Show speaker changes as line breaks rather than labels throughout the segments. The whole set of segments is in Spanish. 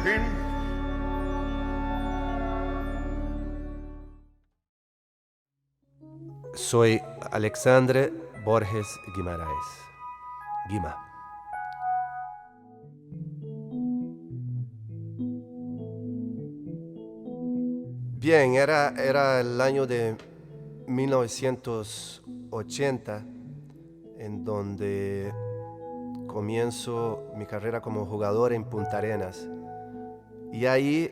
begin?
Soy Alexandre Borges Guimaraes. Guima. Bien, era el año de 1980 en donde comienzo mi carrera como jugador en Punta Arenas. Y ahí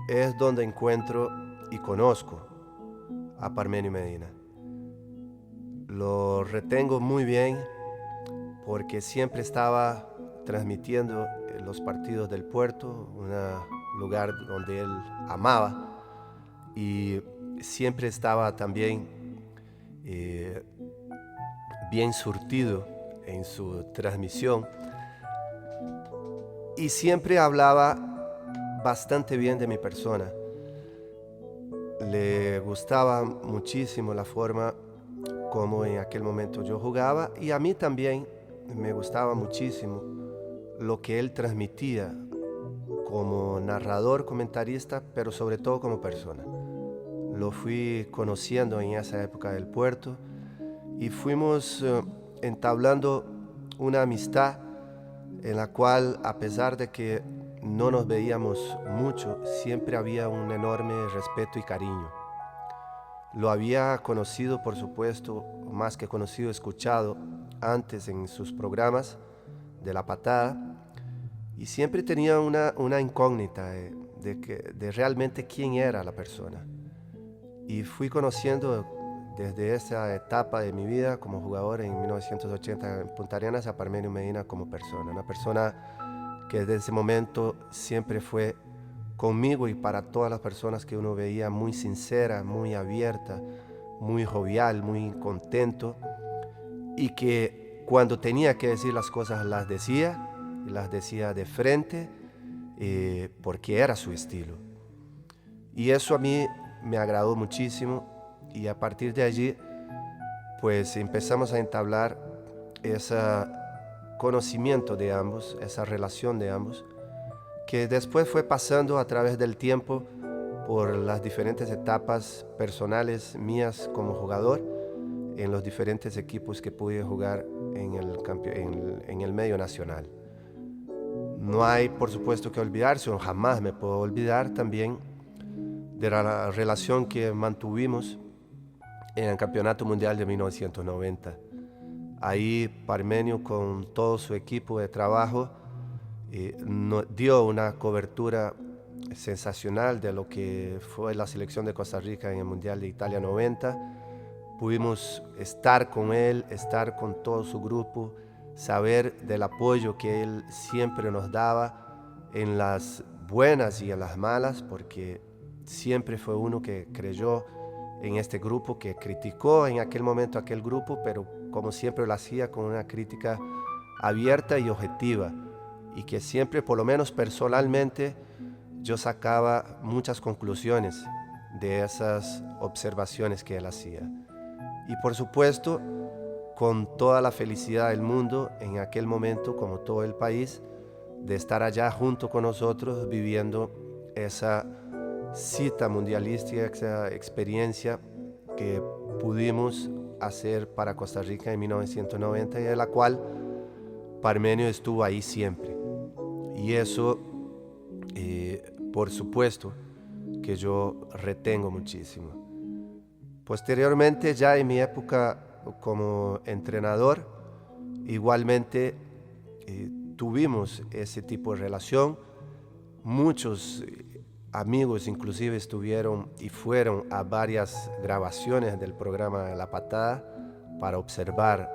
es donde encuentro y conozco a Parmenio Medina. Lo retengo muy bien porque siempre estaba transmitiendo los partidos del Puerto, un lugar donde él amaba, y siempre estaba también bien surtido en su transmisión y siempre hablaba bastante bien de mi persona. Le gustaba muchísimo la forma como en aquel momento yo jugaba, y a mí también me gustaba muchísimo lo que él transmitía como narrador, comentarista, pero sobre todo como persona. Lo fui conociendo en esa época del Puerto y fuimos entablando una amistad en la cual, a pesar de que no nos veíamos mucho, siempre había un enorme respeto y cariño. Lo había conocido, por supuesto, más que conocido, escuchado antes en sus programas de La Patada, y siempre tenía una incógnita de realmente quién era la persona. Y fui conociendo desde esa etapa de mi vida como jugador en 1980 en Punta Arenas a Parmenio Medina como persona. Una persona que desde ese momento siempre fue conmigo y para todas las personas que uno veía muy sincera, muy abierta, muy jovial, muy contento, y que cuando tenía que decir las cosas las decía, y las decía de frente, porque era su estilo. Y eso a mí me agradó muchísimo, y a partir de allí pues empezamos a entablar ese conocimiento de ambos, esa relación de ambos, que después fue pasando a través del tiempo por las diferentes etapas personales mías como jugador en los diferentes equipos que pude jugar en el medio nacional. No hay, por supuesto, que olvidarse, o jamás me puedo olvidar también de la relación que mantuvimos en el Campeonato Mundial de 1990. Ahí Parmenio, con todo su equipo de trabajo, dio una cobertura sensacional de lo que fue la selección de Costa Rica en el Mundial de Italia 90. Pudimos estar con él, estar con todo su grupo, saber del apoyo que él siempre nos daba en las buenas y en las malas, porque siempre fue uno que creyó en este grupo, que criticó en aquel momento aquel grupo, pero como siempre lo hacía con una crítica abierta y objetiva, y que siempre, por lo menos personalmente, yo sacaba muchas conclusiones de esas observaciones que él hacía. Y por supuesto, con toda la felicidad del mundo en aquel momento, como todo el país, de estar allá junto con nosotros viviendo esa cita mundialística, esa experiencia que pudimos hacer para Costa Rica en 1990, y de la cual Parmenio estuvo ahí siempre. Y eso, por supuesto, que yo retengo muchísimo. Posteriormente, ya en mi época como entrenador, igualmente tuvimos ese tipo de relación. Muchos amigos inclusive estuvieron y fueron a varias grabaciones del programa La Patada para observar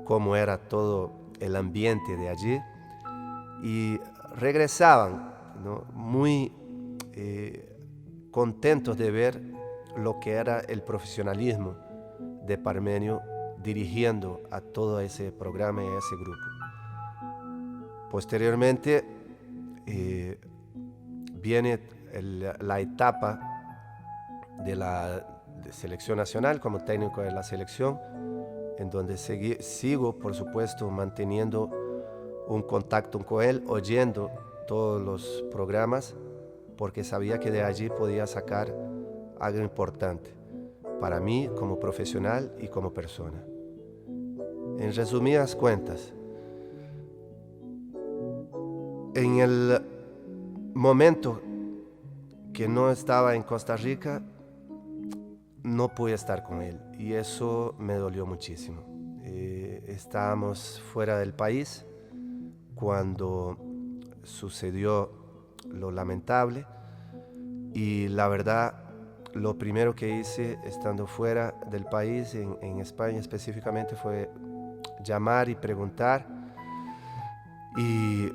cómo era todo el ambiente de allí, y regresaban, ¿no?, muy contentos de ver lo que era el profesionalismo de Parmenio dirigiendo a todo ese programa y a ese grupo. Posteriormente viene la etapa de la selección nacional como técnico de la selección, en donde sigo, por supuesto, manteniendo un contacto con él, oyendo todos los programas porque sabía que de allí podía sacar algo importante para mí como profesional y como persona. En resumidas cuentas, en el momento que no estaba en Costa Rica, no pude estar con él y eso me dolió muchísimo. Estábamos fuera del país cuando sucedió lo lamentable y la verdad lo primero que hice estando fuera del país, en España específicamente, fue llamar y preguntar y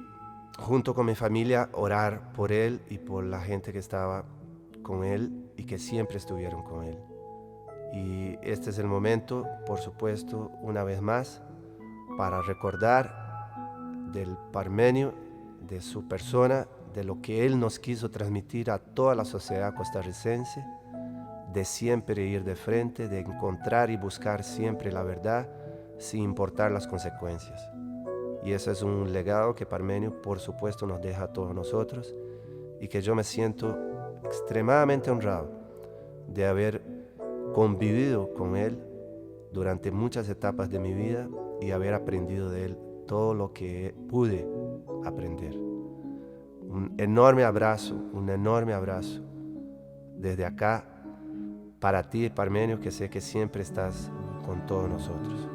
junto con mi familia orar por él y por la gente que estaba con él y que siempre estuvieron con él. Y este es el momento, por supuesto, una vez más, para recordar del Parmenio, de su persona, de lo que él nos quiso transmitir a toda la sociedad costarricense, de siempre ir de frente, de encontrar y buscar siempre la verdad, sin importar las consecuencias. Y ese es un legado que Parmenio, por supuesto, nos deja a todos nosotros y que yo me siento extremadamente honrado de haber convivido con él durante muchas etapas de mi vida y haber aprendido de él todo lo que pude aprender. Un enorme abrazo desde acá para ti, Parmenio, que sé que siempre estás con todos nosotros.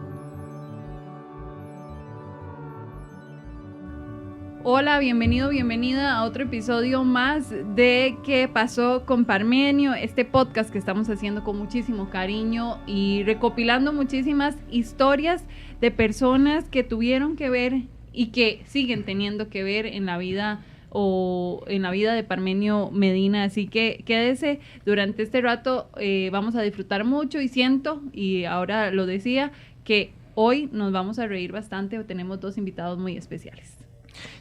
Hola, bienvenido, bienvenida a otro episodio más de ¿Qué pasó con Parmenio? Este podcast que estamos haciendo con muchísimo cariño y recopilando muchísimas historias de personas que tuvieron que ver y que siguen teniendo que ver en la vida de Parmenio Medina. Así que quédese durante este rato, vamos a disfrutar mucho y siento, y ahora lo decía, que hoy nos vamos a reír bastante. Tenemos dos invitados muy especiales.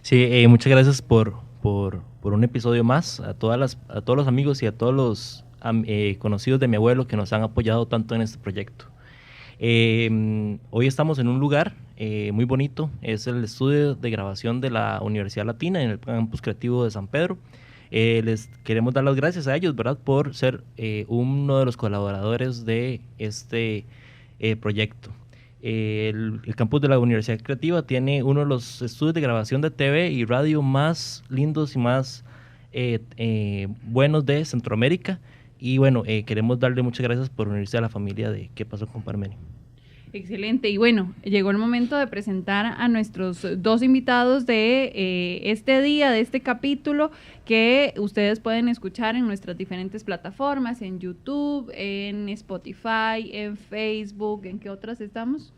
Sí, muchas gracias por un episodio más, a todos los amigos y a todos los conocidos de mi abuelo que nos han apoyado tanto en este proyecto. Hoy estamos en un lugar muy bonito, es el estudio de grabación de la Universidad Latina en el Campus Creativo de San Pedro. Les queremos dar las gracias a ellos, ¿verdad?, por ser uno de los colaboradores de este proyecto. El campus de la Universidad Creativa tiene uno de los estudios de grabación de TV y radio más lindos y más buenos de Centroamérica. Y bueno, queremos darle muchas gracias por unirse a la familia de ¿Qué pasó con Parmenio?
Excelente. Y bueno, llegó el momento de presentar a nuestros dos invitados de este día, de este capítulo, que ustedes pueden escuchar en nuestras diferentes plataformas, en YouTube, en Spotify, en Facebook. ¿En qué otras estamos?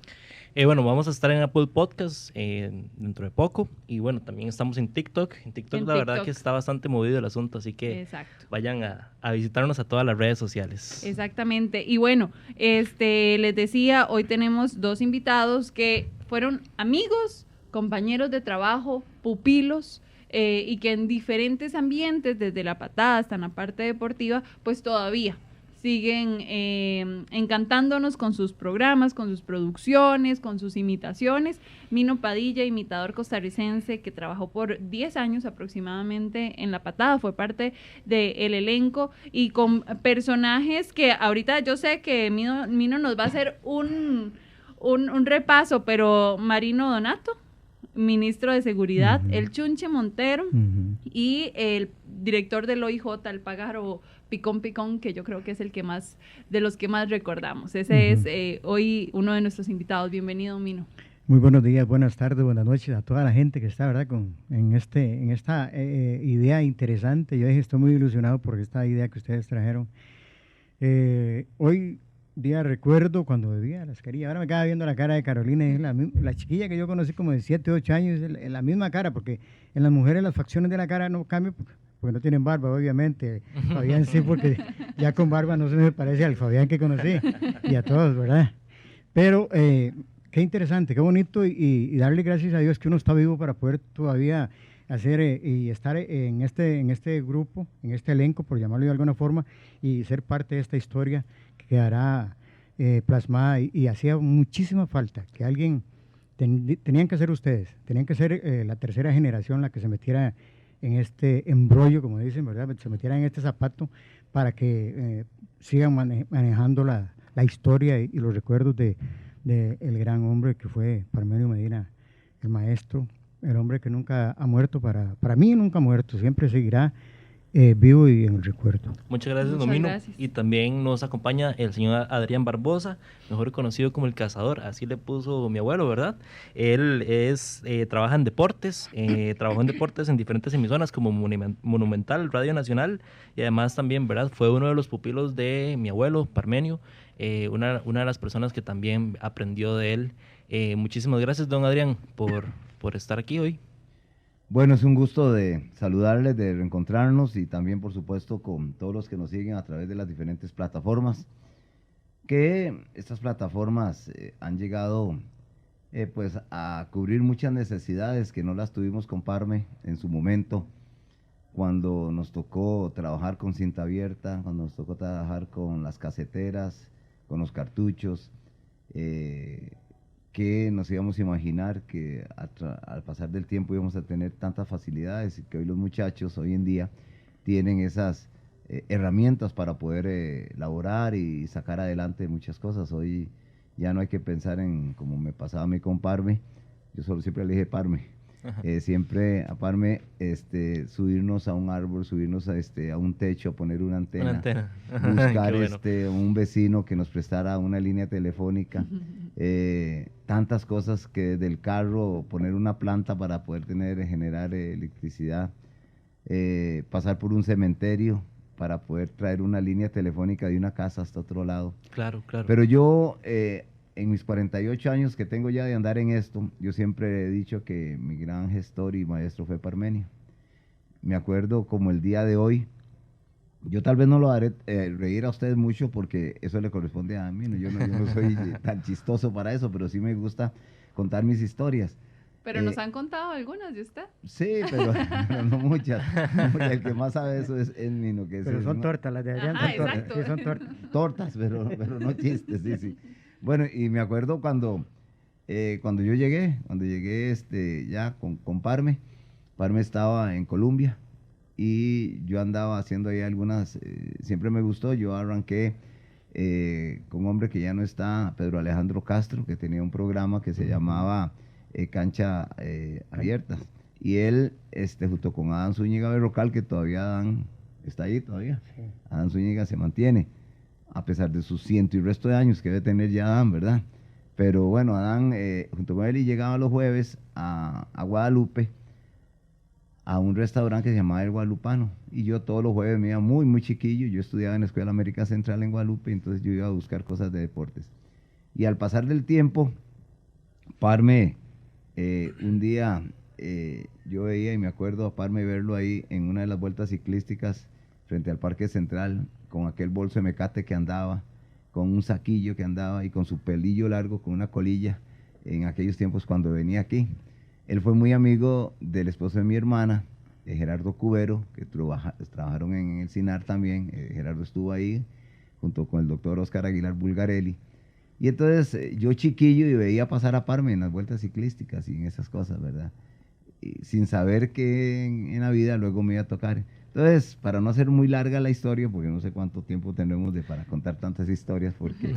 Bueno, vamos a estar en Apple Podcasts dentro de poco, y bueno, también estamos en TikTok. En TikTok la verdad que está bastante movido el asunto, así que exacto, vayan a visitarnos a todas las redes sociales.
Exactamente. Y bueno, les decía, hoy tenemos dos invitados que fueron amigos, compañeros de trabajo, pupilos, y que en diferentes ambientes, desde la patada hasta en la parte deportiva, pues todavía siguen encantándonos con sus programas, con sus producciones, con sus imitaciones. Mino Padilla, imitador costarricense que trabajó por 10 años aproximadamente en La Patada, fue parte del elenco y con personajes que ahorita yo sé que Mino nos va a hacer un repaso, pero Marino Donato, ministro de Seguridad, el Chunche Montero y el director del OIJ, el pájaro Picón Picón, que yo creo que es el que más, de los que más recordamos. Ese es hoy uno de nuestros invitados. Bienvenido, Mino.
Muy buenos días, buenas tardes, buenas noches a toda la gente que está, ¿verdad?, en esta idea interesante. Yo estoy muy ilusionado por esta idea que ustedes trajeron. Hoy día recuerdo cuando bebía las carillas. Ahora me quedaba viendo la cara de Carolina, es la chiquilla que yo conocí como de 7, 8 años, es la misma cara, porque en las mujeres las facciones de la cara no cambian, porque no tienen barba, obviamente. Fabián sí, porque ya con barba no se me parece al Fabián que conocí, y a todos, ¿verdad? Pero qué interesante, qué bonito, y darle gracias a Dios que uno está vivo para poder todavía hacer y estar en este grupo, en este elenco, por llamarlo de alguna forma, y ser parte de esta historia que quedará plasmada, y hacía muchísima falta que alguien, tenían que ser ustedes, tenían que ser la tercera generación la que se metiera en este embrollo, como dicen, ¿verdad? Se metieran en este zapato para que sigan manejando la historia y los recuerdos de el gran hombre que fue Parmenio Medina, el maestro, el hombre que nunca ha muerto, para mí nunca ha muerto, siempre seguirá vivo y en el recuerdo.
Muchas gracias,
Muchas
Domino.
gracias.
Y también nos acompaña el señor Adrián Barbosa, mejor conocido como el Cazador, así le puso mi abuelo, ¿verdad? Él trabaja en deportes, trabajó en deportes en diferentes emisoras como Monumental, Radio Nacional, y además también, ¿verdad? Fue uno de los pupilos de mi abuelo, Parmenio, una de las personas que también aprendió de él. Muchísimas gracias, don Adrián, por estar aquí hoy.
Bueno, es un gusto de saludarles, de reencontrarnos y también, por supuesto, con todos los que nos siguen a través de las diferentes plataformas, que estas plataformas han llegado pues a cubrir muchas necesidades que no las tuvimos con Parme en su momento, cuando nos tocó trabajar con cinta abierta, cuando nos tocó trabajar con las caseteras, con los cartuchos, que nos íbamos a imaginar que al pasar del tiempo íbamos a tener tantas facilidades y que hoy los muchachos hoy en día tienen esas herramientas para poder elaborar y sacar adelante muchas cosas. Hoy ya no hay que pensar en, como me pasaba a mí con Parme, yo solo siempre le dije Parme, siempre a Parme subirnos a un árbol, subirnos a un techo, poner una antena. Buscar bueno. Un vecino que nos prestara una línea telefónica, tantas cosas que del carro, poner una planta para poder generar electricidad, pasar por un cementerio para poder traer una línea telefónica de una casa hasta otro lado.
Claro, claro.
Pero yo, en mis 48 años que tengo ya de andar en esto, yo siempre he dicho que mi gran gestor y maestro fue Parmenio. Me acuerdo como el día de hoy, yo tal vez no lo haré reír a ustedes mucho porque eso le corresponde a mí, ¿no? Yo no soy tan chistoso para eso, pero sí me gusta contar mis historias.
Pero nos han contado algunas de usted.
Sí, pero no muchas. El que más sabe eso es Nino.
Pero son tortas, las de Adrián son tortas.
Exacto.
Sí, son tortas.
Tortas, pero no chistes, sí. Bueno, y me acuerdo cuando yo llegué ya con Parme estaba en Colombia y yo andaba haciendo ahí algunas, siempre me gustó, yo arranqué con un hombre que ya no está, Pedro Alejandro Castro, que tenía un programa que se llamaba Cancha Abierta, y él, junto con Adán Zúñiga Berrocal, que todavía Adán está ahí todavía, sí. Adán Zúñiga se mantiene, a pesar de sus 100 y resto de años que debe tener ya Adán, ¿verdad? Pero bueno, Adán, junto con él, y llegaba los jueves a Guadalupe, a un restaurante que se llamaba El Guadalupano, y yo todos los jueves me iba muy chiquillo, yo estudiaba en la Escuela América Central en Guadalupe, entonces yo iba a buscar cosas de deportes. Y al pasar del tiempo, Parme, un día yo veía y me acuerdo a Parme verlo ahí en una de las vueltas ciclísticas frente al Parque Central, con aquel bolso de mecate que andaba, con un saquillo que andaba y con su pelillo largo, con una colilla, en aquellos tiempos cuando venía aquí. Él fue muy amigo del esposo de mi hermana, Gerardo Cubero, que trabajaron en el CINAR también. Gerardo estuvo ahí junto con el doctor Oscar Aguilar Bulgarelli. Y entonces yo chiquillo y veía pasar a Parme en las vueltas ciclísticas y en esas cosas, ¿verdad? Y sin saber que en la vida luego me iba a tocar. Entonces, para no hacer muy larga la historia, porque no sé cuánto tiempo tendremos para contar tantas historias, porque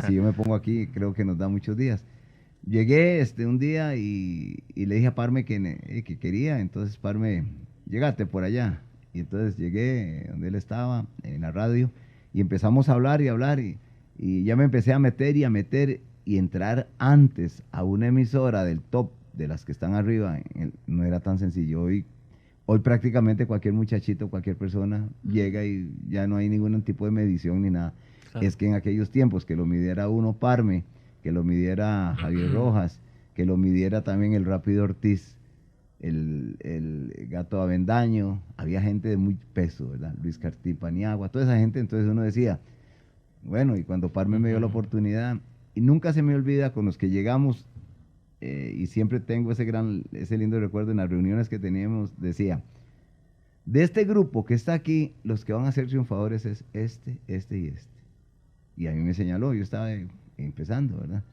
si yo me pongo aquí creo que nos da muchos días. Llegué un día y le dije a Parme que quería, entonces Parme, llégate por allá. Y entonces llegué donde él estaba, en la radio, y empezamos a hablar y ya me empecé a meter y entrar antes a una emisora del top de las que están arriba, no era tan sencillo. Hoy prácticamente cualquier muchachito, cualquier persona llega y ya no hay ningún tipo de medición ni nada. Claro. Es que en aquellos tiempos que lo midiera uno Parme, que lo midiera Javier Rojas, que lo midiera también el Rápido Ortiz, el Gato Avendaño, había gente de muy peso, ¿verdad? Luis Cartín Paniagua, toda esa gente. Entonces uno decía, bueno, y cuando Parme me dio la oportunidad, y nunca se me olvida con los que llegamos, y siempre tengo ese lindo recuerdo en las reuniones que teníamos, decía, de este grupo que está aquí, los que van a ser triunfadores es este y este. Y a mí me señaló, yo estaba empezando, ¿verdad?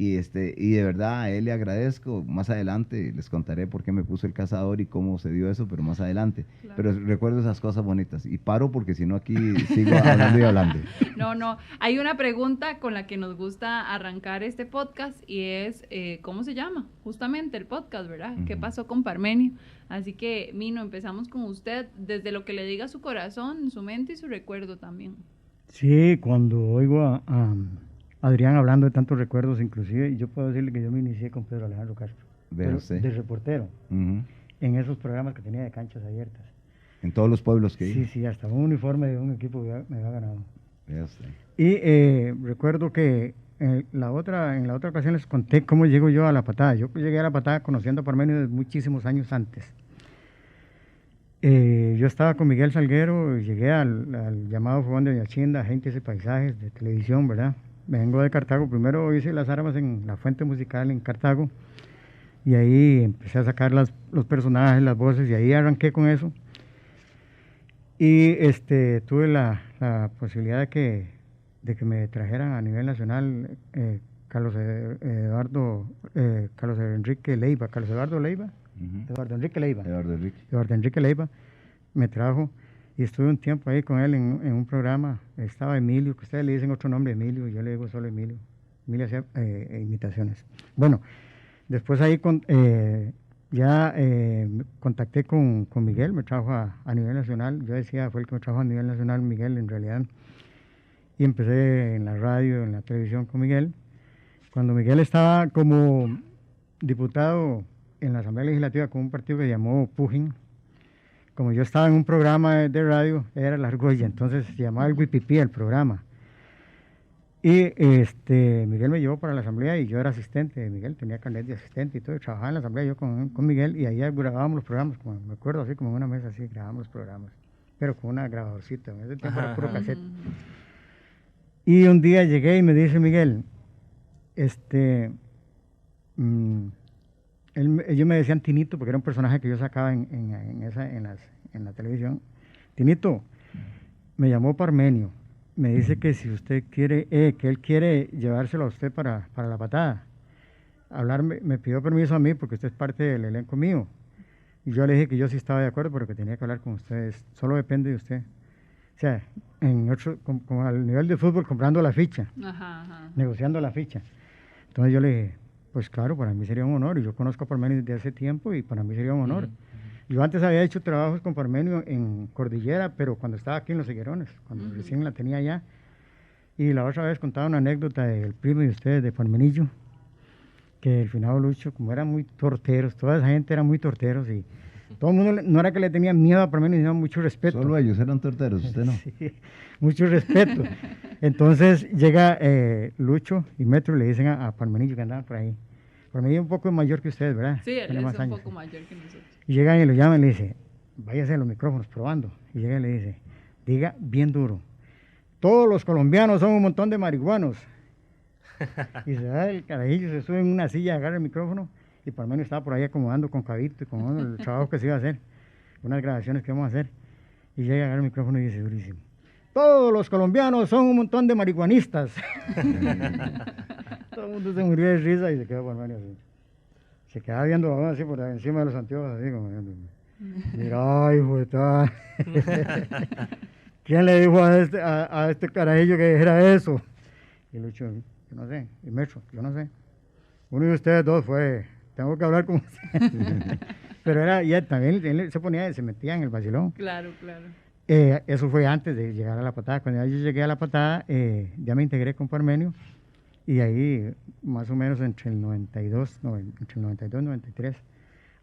Y de verdad a él le agradezco. Más adelante les contaré por qué me puso el cazador y cómo se dio eso, pero más adelante.
Claro.
Pero recuerdo esas cosas bonitas. Y paro porque si no aquí sigo hablando y hablando.
No, hay una pregunta con la que nos gusta arrancar este podcast y es, ¿cómo se llama? Justamente el podcast, ¿verdad? ¿Qué pasó con Parmenio? Así que, Mino, empezamos con usted, desde lo que le diga su corazón, su mente y su recuerdo también.
Sí, cuando oigo a Adrián hablando de tantos recuerdos, inclusive, yo puedo decirle que yo me inicié con Pedro Alejandro Castro, de reportero, en esos programas que tenía de canchas abiertas.
En todos los pueblos que
Sí, sí, hasta un uniforme de un equipo me había ganado.
Vea usted.
Y recuerdo que en la otra ocasión les conté cómo llego yo a La Patada. Yo llegué a La Patada conociendo a Parmenio desde muchísimos años antes. Yo estaba con Miguel Salguero y llegué al llamado Fogón de Viachinda, Gentes y Paisajes de televisión, ¿verdad? Vengo de Cartago, primero hice las armas en la Fuente Musical en Cartago y ahí empecé a sacar los personajes, las voces y ahí arranqué con eso. Y tuve la posibilidad de que me trajeran a nivel nacional Carlos Eduardo Enrique Leiva, Eduardo Enrique Leiva me trajo y estuve un tiempo ahí con él en un programa. Estaba Emilio, que ustedes le dicen otro nombre, Emilio, yo le digo solo Emilio. Emilio hacía imitaciones. Bueno, después ahí contacté con Miguel, me trajo a nivel nacional. Yo decía, fue el que me trajo a nivel nacional Miguel en realidad. Y empecé en la radio, en la televisión con Miguel. Cuando Miguel estaba como diputado en la Asamblea Legislativa con un partido que llamó Pugin, como yo estaba en un programa de radio, era la argolla, entonces se llamaba el Wipipí el programa. Y Miguel me llevó para la asamblea y yo era asistente de Miguel, tenía carnet de asistente y todo, y trabajaba en la asamblea yo con Miguel y ahí grabábamos los programas, como me acuerdo así como en una mesa así, grabábamos los programas, pero con una grabadorcita, en ese tiempo era puro cassette. Y un día llegué y me dice Miguel, ellos me decían Tinito, porque era un personaje que yo sacaba en la televisión. Tinito, me llamó Parmenio, me dice que si usted quiere, que él quiere llevárselo a usted para La Patada. Me pidió permiso a mí porque usted es parte del elenco mío. Y yo le dije que yo sí estaba de acuerdo, pero que tenía que hablar con ustedes. Solo depende de usted. O sea, al nivel de fútbol, comprando la ficha, negociando la ficha. Entonces yo le dije, pues claro, para mí sería un honor, y yo conozco a Parmenio desde hace tiempo y para mí sería un honor. Yo antes había hecho trabajos con Parmenio en Cordillera, pero cuando estaba aquí en Los Higuerones, cuando recién la tenía allá. Y la otra vez contaba una anécdota del primo de ustedes, de Parmenillo, que el finado Lucho, como eran muy torteros, toda esa gente era muy torteros y todo el mundo no era que le tenían miedo a Parmenio, sino mucho respeto.
Solo ellos eran torteros, usted no.
Sí, mucho respeto. Entonces llega Lucho y Metro y le dicen a Parmenillo que andaba por ahí. Parmenillo es un poco mayor que ustedes, ¿verdad?
Sí, él
tiene
es
más
un
años.
poco mayor que nosotros.
Y llegan y lo llaman y le dice, váyase a los micrófonos probando. Y llega y le dice, diga bien duro, todos los colombianos son un montón de marihuanos. Y se da el carajillo, se sube en una silla, agarra el micrófono y Parmenio estaba por ahí acomodando con cabito y con el trabajo que se iba a hacer, unas grabaciones que vamos a hacer. Y llega, agarra el micrófono y dice durísimo, todos los colombianos son un montón de marihuanistas. Todo el mundo se murió de risa y se quedó Parmenio así. Se quedaba viendo así por encima de los anteojos, así como mira, hijo de tal. ¿Quién le dijo a este carajillo que dijera eso? Y Lucho, yo no sé, y Metro, yo no sé. Uno de ustedes dos fue, tengo que hablar con usted. Pero era, y él también él se metía en el vacilón.
Claro, claro.
Eso fue antes de llegar a La Patada. Cuando yo llegué a La Patada, ya me integré con Parmenio. Y ahí, más o menos entre el 92 y 93,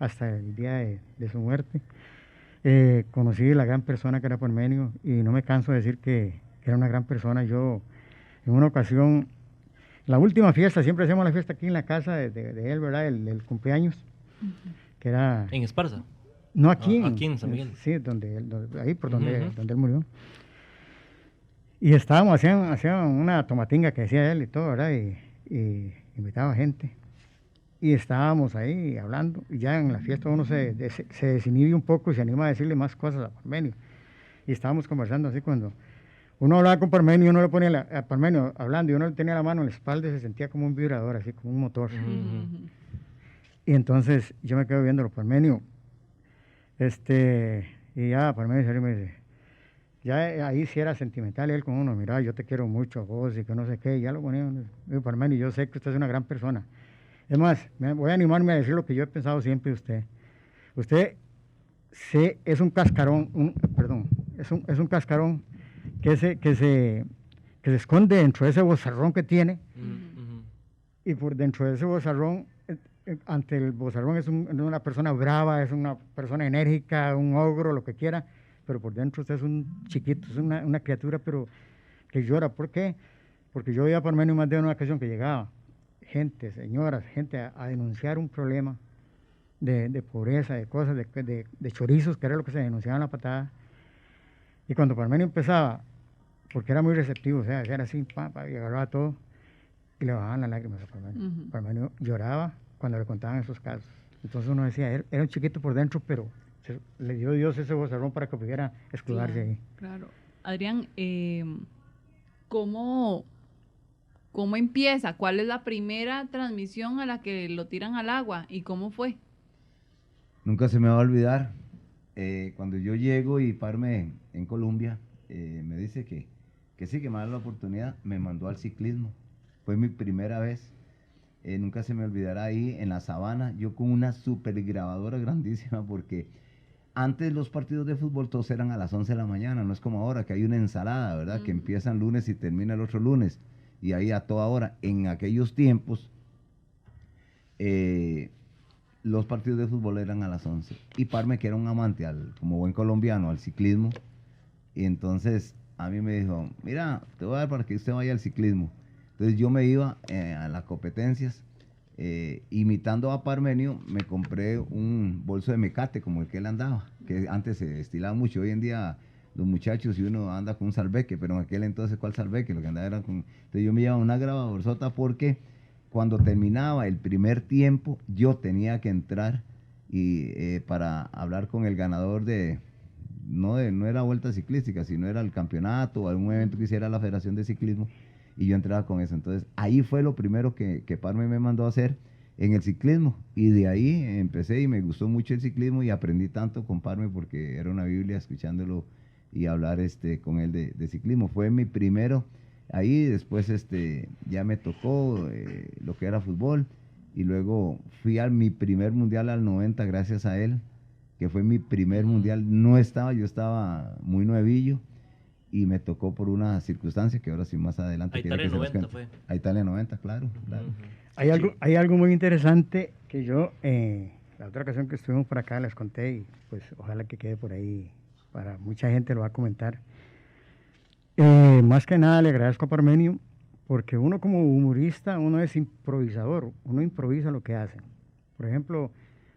hasta el día de su muerte, conocí la gran persona que era Parmenio y no me canso de decir que era una gran persona. Yo, en una ocasión, la última fiesta, siempre hacemos la fiesta aquí en la casa de él, ¿verdad? El cumpleaños, que era...
¿En Esparza?
No, aquí.
Aquí en San Miguel.
Sí, ahí por donde él murió. Y estábamos, hacían una tomatinga que decía él y todo, ¿verdad? Y invitaba gente. Y estábamos ahí hablando. Y ya en la fiesta uno se desinhibe un poco y se anima a decirle más cosas a Parmenio. Y estábamos conversando así cuando Uno hablaba con Parmenio y uno le ponía a Parmenio hablando y uno le tenía la mano en la espalda y se sentía como un vibrador, así como un motor. Y entonces yo me quedo viéndolo, Parmenio. Y ya Parmenio me dice, ya ahí sí era sentimental él con uno, mira, yo te quiero mucho a vos y que no sé qué, y ya lo ponía, digo, Parmenio, yo sé que usted es una gran persona. Es más, voy a animarme a decir lo que yo he pensado siempre de usted. Usted es un cascarón, es un cascarón que se esconde dentro de ese bozarrón que tiene, y por dentro de ese bozarrón, ante el bozarrón es una persona brava, es una persona enérgica, un ogro, lo que quiera, pero por dentro usted es un chiquito, es una criatura, pero que llora. ¿Por qué? Porque yo veía por menos más de una ocasión que llegaba gente, señoras, gente a denunciar un problema de pobreza, de cosas, de chorizos, que era lo que se denunciaba en la patada. Y cuando Parmenio empezaba, porque era muy receptivo, o sea, era así, y agarraba todo, y le bajaban las lágrimas a Parmenio. Parmenio lloraba cuando le contaban esos casos. Entonces uno decía, era un chiquito por dentro, pero le dio Dios ese bozarrón para que pudiera escudarse ahí.
Claro. Adrián, ¿cómo empieza? ¿Cuál es la primera transmisión a la que lo tiran al agua? ¿Y cómo fue?
Nunca se me va a olvidar. Cuando yo llego y Parme en Colombia, me dice que sí, que me da la oportunidad, me mandó al ciclismo. Fue mi primera vez. Nunca se me olvidará ahí en la sabana, yo con una super grabadora grandísima, porque antes los partidos de fútbol todos eran a las 11 de la mañana, no es como ahora que hay una ensalada, ¿verdad? Que empiezan lunes y termina el otro lunes, y ahí a toda hora. En aquellos tiempos, los partidos de fútbol eran a las 11. Y Parme, que era un amante, como buen colombiano, al ciclismo, y entonces a mí me dijo, mira, te voy a dar para que usted vaya al ciclismo. Entonces yo me iba a las competencias, imitando a Parmenio, me compré un bolso de mecate como el que él andaba, que antes se estilaba mucho. Hoy en día los muchachos, si uno anda con un salveque, pero en aquel entonces, ¿cuál salveque? Lo que andaba era con... Entonces yo me llevaba una grabadorzota, porque cuando terminaba el primer tiempo, yo tenía que entrar para hablar con el ganador no era vuelta ciclística, sino era el campeonato o algún evento que hiciera la Federación de Ciclismo, y yo entraba con eso. Entonces ahí fue lo primero que Parme me mandó a hacer en el ciclismo, y de ahí empecé y me gustó mucho el ciclismo y aprendí tanto con Parme, porque era una Biblia escuchándolo y hablar con él de ciclismo. Fue mi primero ahí. Después ya me tocó lo que era fútbol, y luego fui a mi primer mundial al 90 gracias a él, que fue mi primer mundial. Yo estaba muy nuevillo, y me tocó por una circunstancia que ahora sí más adelante
A Italia 90 fue.
A Italia 90, claro.
Hay algo muy interesante que yo, la otra ocasión que estuvimos por acá les conté, y pues ojalá que quede por ahí, para mucha gente lo va a comentar. Más que nada le agradezco a Parmenio, porque uno como humorista, uno es improvisador, uno improvisa lo que hace. Por ejemplo,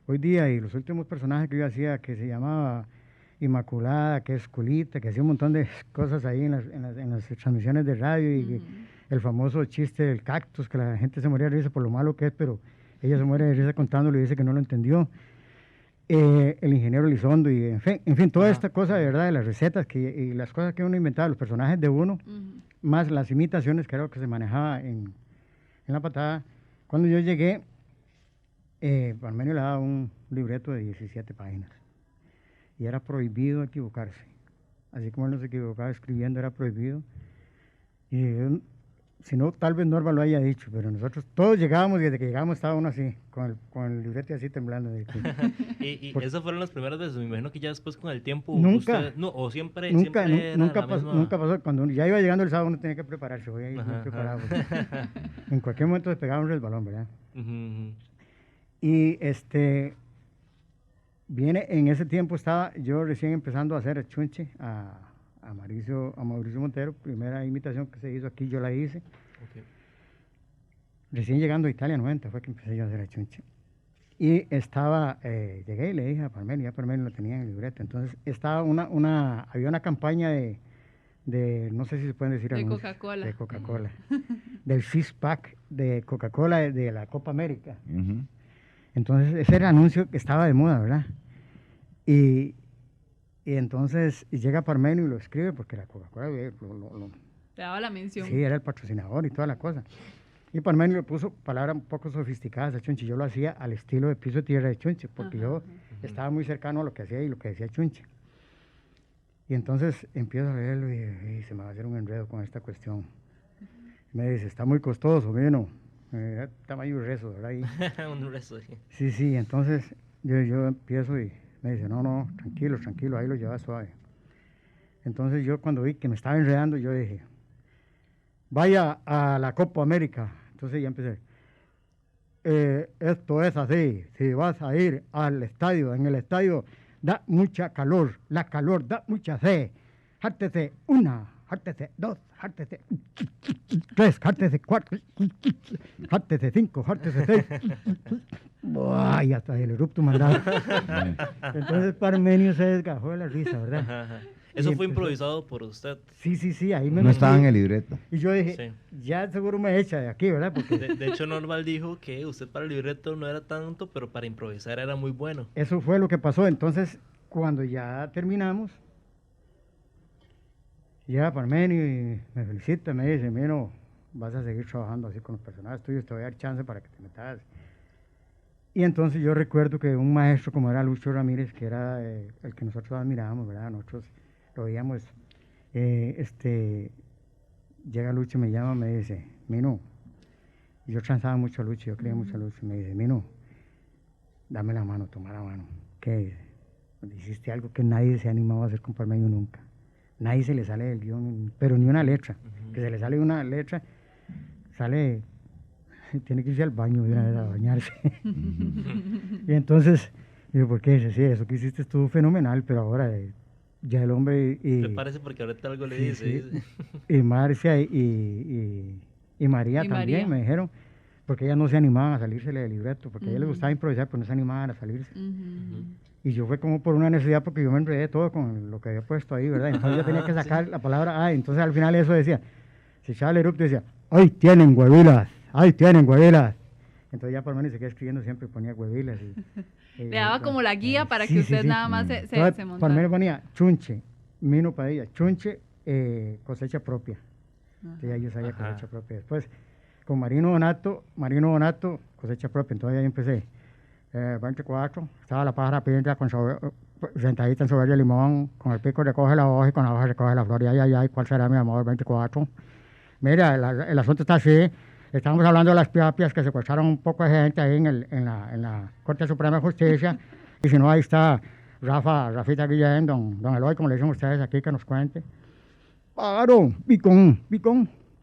hoy día, y los últimos personajes que yo hacía, que se llamaba Inmaculada, que es Culita, que hacía un montón de cosas ahí en las transmisiones de radio, y el famoso chiste del cactus, que la gente se moría de risa por lo malo que es, pero ella se muere de risa contándolo y dice que no lo entendió. El ingeniero Elizondo, y en fin, toda esta cosa de verdad, de las recetas y las cosas que uno inventaba, los personajes de uno, más las imitaciones, que era lo que se manejaba en la patada. Cuando yo llegué, Parmenio le daba un libreto de 17 páginas. Y era prohibido equivocarse. Así como él no se equivocaba escribiendo, era prohibido. Y si no, tal vez Norma lo haya dicho, pero nosotros todos llegábamos, y desde que llegábamos estaba uno así, con el librete así temblando.
¿Y esas fueron las primeras veces? Me imagino que ya después con el tiempo...
Nunca.
¿O siempre
Nunca pasó. Cuando ya iba llegando el sábado uno tenía que prepararse. Voy a ir muy preparado. En cualquier momento se pegaba un resbalón, ¿verdad? Y viene, en ese tiempo estaba yo recién empezando a hacer el chunche a Mauricio Montero. Primera imitación que se hizo aquí yo la hice. Okay. Recién llegando a Italia 90 fue que empecé yo a hacer el chunche. Y llegué y le dije a Parmenio, ya Parmenio lo tenía en el libreto. Entonces había una campaña de no sé si se pueden decir anuncios,
Coca-Cola.
De Coca-Cola. Del six pack de Coca-Cola de la Copa América. Entonces ese era el anuncio que estaba de moda, ¿verdad? Y Y entonces y llega Parmenio y lo escribe porque la Coca-Cola
Te daba la mención.
sí, era el patrocinador y toda la cosa. Y Parmenio le puso palabras un poco sofisticadas a Chunche. Yo lo hacía al estilo de Piso Tierra de Chunche, porque yo estaba muy cercano a lo que hacía y lo que decía Chunche. Y entonces empiezo a leerlo y se me va a hacer un enredo con esta cuestión. Me dice, está muy costoso, vino. Tamaño y rezo, ¿verdad? Y,
Un resto, sí.
sí, sí, entonces yo empiezo y me dice, no, tranquilo, tranquilo, ahí lo llevas suave. Entonces yo cuando vi que me estaba enredando, yo dije, vaya a la Copa América. Entonces ya empecé, esto es así, si vas a ir al estadio, en el estadio da mucha calor, la calor da mucha sed. Jártese una, jártese dos, jártese tres, jártese cuatro, jártese cinco, jártese seis. Ay, hasta el erupto mandado. Entonces Parmenio se desgajó de la risa, ¿verdad?
Ajá, ajá.
Y
Eso fue
empezó-
improvisado por usted.
Sí, ahí me
No
metí.
estaba en el libreto.
Y yo dije, ya seguro me echa de aquí, ¿verdad? Porque
De hecho, Norval dijo que usted para el libreto no era tanto, pero para improvisar era muy bueno.
eso fue lo que pasó. Entonces, cuando ya terminamos, llega Parmenio y me felicita, me dice, mira, vas a seguir trabajando así con los personajes tuyos, te voy a dar chance para que te metas. Y entonces yo recuerdo que un maestro como era Lucho Ramírez, que era el que nosotros admirábamos, ¿verdad? Nosotros lo veíamos, llega Lucho, me llama, me dice, Mino, y yo transaba mucho a Lucho, yo creía mucho a Lucho, me dice, Mino, dame la mano, toma la mano. ¿Qué dice? Pues hiciste algo que nadie se ha animado a hacer con Parmenio nunca. Nadie se le sale del guión, pero ni una letra. Que se le sale una letra, sale, tiene que irse al baño de una vez a bañarse. Y entonces, digo, ¿por qué? Dice, sí, eso que hiciste estuvo fenomenal, pero ahora ya el hombre
Me parece porque ahorita algo le
sí,
dice.
sí.
dice.
y Marcia y María
Y
también
María.
me dijeron, porque ellas no se animaban a salirse del libreto, porque a ellas les gustaba improvisar, pero no se animaban a salirse. Y yo fue como por una necesidad, porque yo me enredé todo con lo que había puesto ahí, ¿verdad? Entonces yo tenía que sacar la palabra ay. Entonces al final eso decía, si echaba el erupto decía, ¡ay, tienen huevilas! ¡Ay, tienen huevilas! Entonces ya por lo menos se quedó escribiendo siempre, ponía huevilas.
Le daba como la guía para
sí,
que
sí,
usted
sí.
nada más se
Entonces, por lo
montara.
menos ponía Chunche, Mino Padilla, Chunche, cosecha propia. Entonces ya yo sabía
Ajá.
cosecha propia. Después, con Marino Donato, cosecha propia. Entonces ahí empecé. 24, estaba la pájara pinta con sentadita en soberbio limón, con el pico recoge la hoja y con la hoja recoge la flor. Y ay, ¿cuál será mi amor? 24. Mira, el asunto está así. Estamos hablando de las piapias que secuestraron un poco de gente ahí en la Corte Suprema de Justicia. Y si no, ahí está Rafita Guillén, don Eloy, como le dicen ustedes aquí, que nos cuente. Pájaro, picón,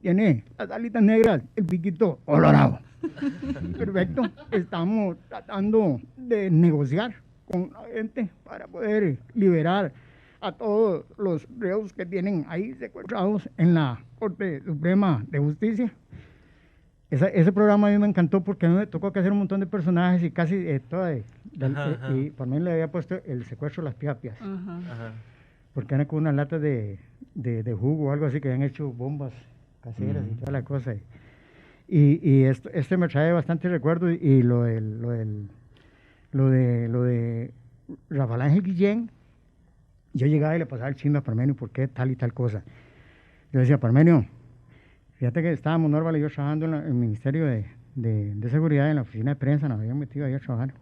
tiene las alitas negras, el piquito colorado. Perfecto, estamos tratando de negociar con la gente para poder liberar a todos los reos que tienen ahí secuestrados en la Corte Suprema de Justicia. Ese programa a mí me encantó porque a mí me tocó que hacer un montón de personajes y casi
Ajá.
y por mí le había puesto el secuestro de las piapias,
Ajá.
porque eran con unas latas de jugo o algo así que habían hecho bombas caseras y toda la cosa. Y este me trae bastante recuerdo y lo de Rafael Ángel Guillén, yo llegaba y le pasaba el chisme a Parmenio, ¿por qué tal y tal cosa? Yo decía, Parmenio, fíjate que estábamos Norval y yo trabajando en el Ministerio de Seguridad, en la oficina de prensa, nos habían metido ahí a trabajar.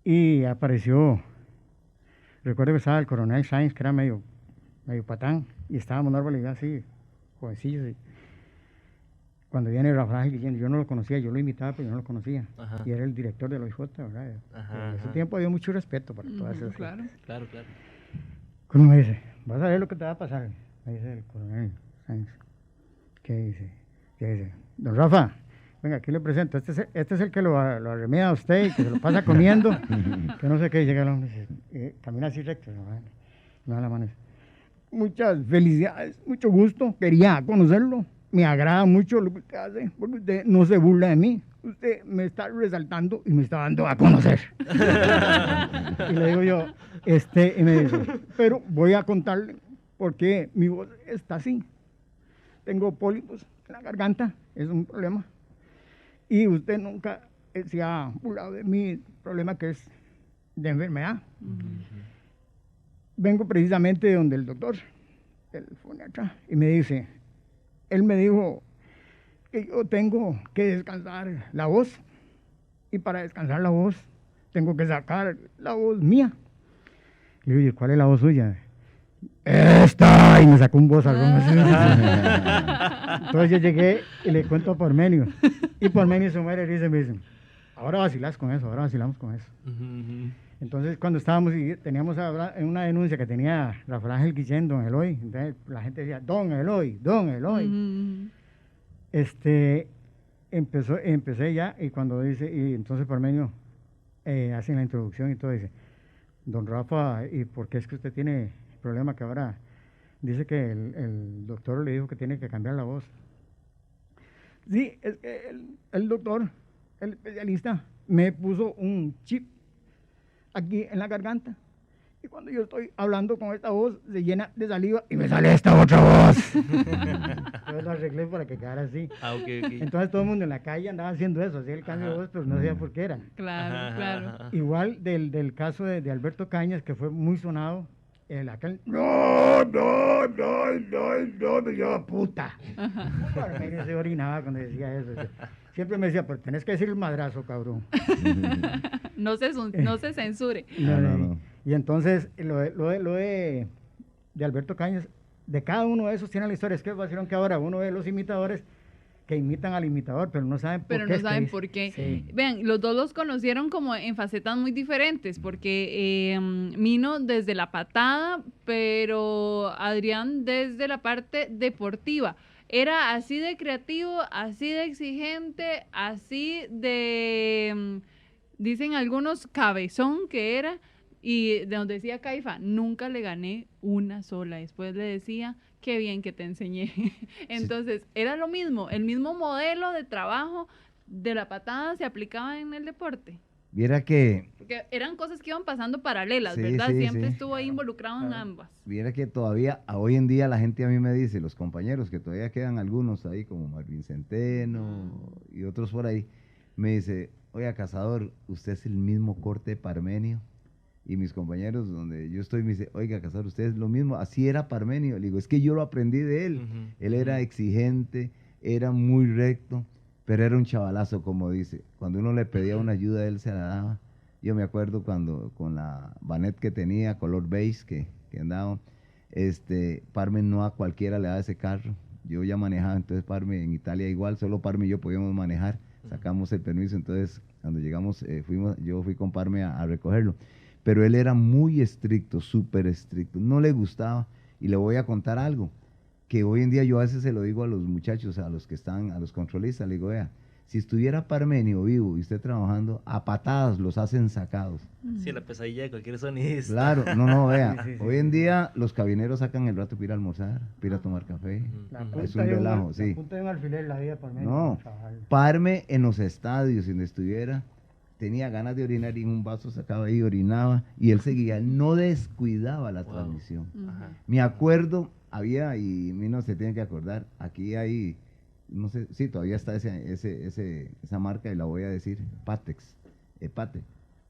Y apareció, recuerdo que estaba el coronel Sainz, que era medio patán, y estábamos Norval y yo así, jovencillos. Cuando viene Rafael Ángel Guillén, yo no lo conocía, yo lo invitaba, pero yo no lo conocía.
Ajá.
Y era el director de la OIJ, ¿verdad?
Ajá,
En ese
ajá.
tiempo había mucho respeto para todas esas
Claro.
Claro.
Cuando me dice, vas a ver lo que te va a pasar, me dice el coronel Sáenz. ¿Qué dice? Don Rafa, venga, aquí le presento. Este es el que lo arremeda a usted y que se lo pasa comiendo. Que no sé qué. Y llega el hombre y dice, camina así recto. Me da la mano. Muchas felicidades, mucho gusto. Quería conocerlo. Me agrada mucho lo que usted hace, porque usted no se burla de mí. Usted me está resaltando y me está dando a conocer. Y le digo yo, y me dice, pero voy a contarle por qué mi voz está así. Tengo pólipos en la garganta, es un problema. Y usted nunca se ha burlado de mi problema, que es de enfermedad. vengo precisamente de donde el doctor, el foniatra, y me dice, él me dijo que yo tengo que descansar la voz, y para descansar la voz tengo que sacar la voz mía. Le digo, ¿y cuál es la voz suya? ¡Esta! Y me sacó un vozarrón así. Entonces yo llegué y le cuento a Parmenio, y Parmenio se muere y dice, me dicen, ahora vacilas con eso, ahora vacilamos con eso. Entonces, cuando estábamos y teníamos una denuncia que tenía Rafael Ángel Guillén, don Eloy, entonces la gente decía, don Eloy, don Eloy. Empecé ya, y cuando dice, y entonces Parmenio hace la introducción y todo, dice, don Rafa, ¿y por qué es que usted tiene problema que ahora dice que el doctor le dijo que tiene que cambiar la voz? Sí, es que el doctor, el especialista, me puso un chip aquí en la garganta, y cuando yo estoy hablando con esta voz se llena de saliva y me sale esta otra voz. Entonces lo arreglé para que quedara así. Entonces todo el mundo en la calle andaba haciendo eso, hacía el cambio de voz, pero no sabía por qué era.
Claro.
Igual del caso de Alberto Cañas, que fue muy sonado, aquel no, yo puta. Parmenio se orinaba cuando decía eso. Siempre me decía, pero tenés que decir el madrazo, cabrón.
No se censure.
No.
Y entonces, lo de Alberto Cañas, de cada uno de esos tiene la historia. Es que vacilón que ahora uno ve los imitadores que imitan al imitador, pero no saben por qué.
Sí. Vean, los dos los conocieron como en facetas muy diferentes, porque Mino desde la patada, pero Adrián desde la parte deportiva. Era así de creativo, así de exigente, así de, dicen algunos, cabezón que era, y de donde decía Caifa, nunca le gané una sola. Después le decía, qué bien que te enseñé. Entonces, era lo mismo, el mismo modelo de trabajo de la patada se aplicaba en el deporte.
Viera que...
Porque eran cosas que iban pasando paralelas,
sí,
¿verdad?
sí,
Siempre
sí.
estuvo ahí involucrado en ambas.
Viera que todavía, hoy en día la gente a mí me dice, los compañeros, que todavía quedan algunos ahí, como Marvin Centeno y otros por ahí, me dice, oiga, Cazador, usted es el mismo corte de Parmenio. Y mis compañeros donde yo estoy me dice, oiga, Cazador, usted es lo mismo, así era Parmenio. Le digo, es que yo lo aprendí de él. Él era exigente, era muy recto, pero era un chavalazo, como dice. Cuando uno le pedía una ayuda, él se la daba. Yo me acuerdo cuando con la Banet que tenía, color beige, que andaba, Parmen no a cualquiera le daba ese carro. Yo ya manejaba, entonces Parmen en Italia igual, solo Parmen y yo podíamos manejar. Sacamos el permiso, entonces cuando llegamos, yo fui con Parmen a recogerlo. Pero él era muy estricto, súper estricto, no le gustaba. Y le voy a contar algo, que hoy en día yo a veces se lo digo a los muchachos, a los que están, a los controlistas, le digo, vea, si estuviera Parmenio vivo y usted trabajando, a patadas los hacen sacados.
Sí, la pesadilla de cualquier sonidista.
Claro, no, vea,
Sí.
hoy en día los cabineros sacan el rato para ir a almorzar, para ir a tomar café. Es un relajo, sí.
La punta de un alfiler la vida Parmenio.
No, Parme en los estadios donde estuviera, tenía ganas de orinar y en un vaso sacaba ahí, orinaba, y él seguía, él no descuidaba la transmisión. Me acuerdo, había, y a mí no se tiene que acordar, aquí hay, no sé, sí, todavía está esa marca y la voy a decir, Patex, Pate.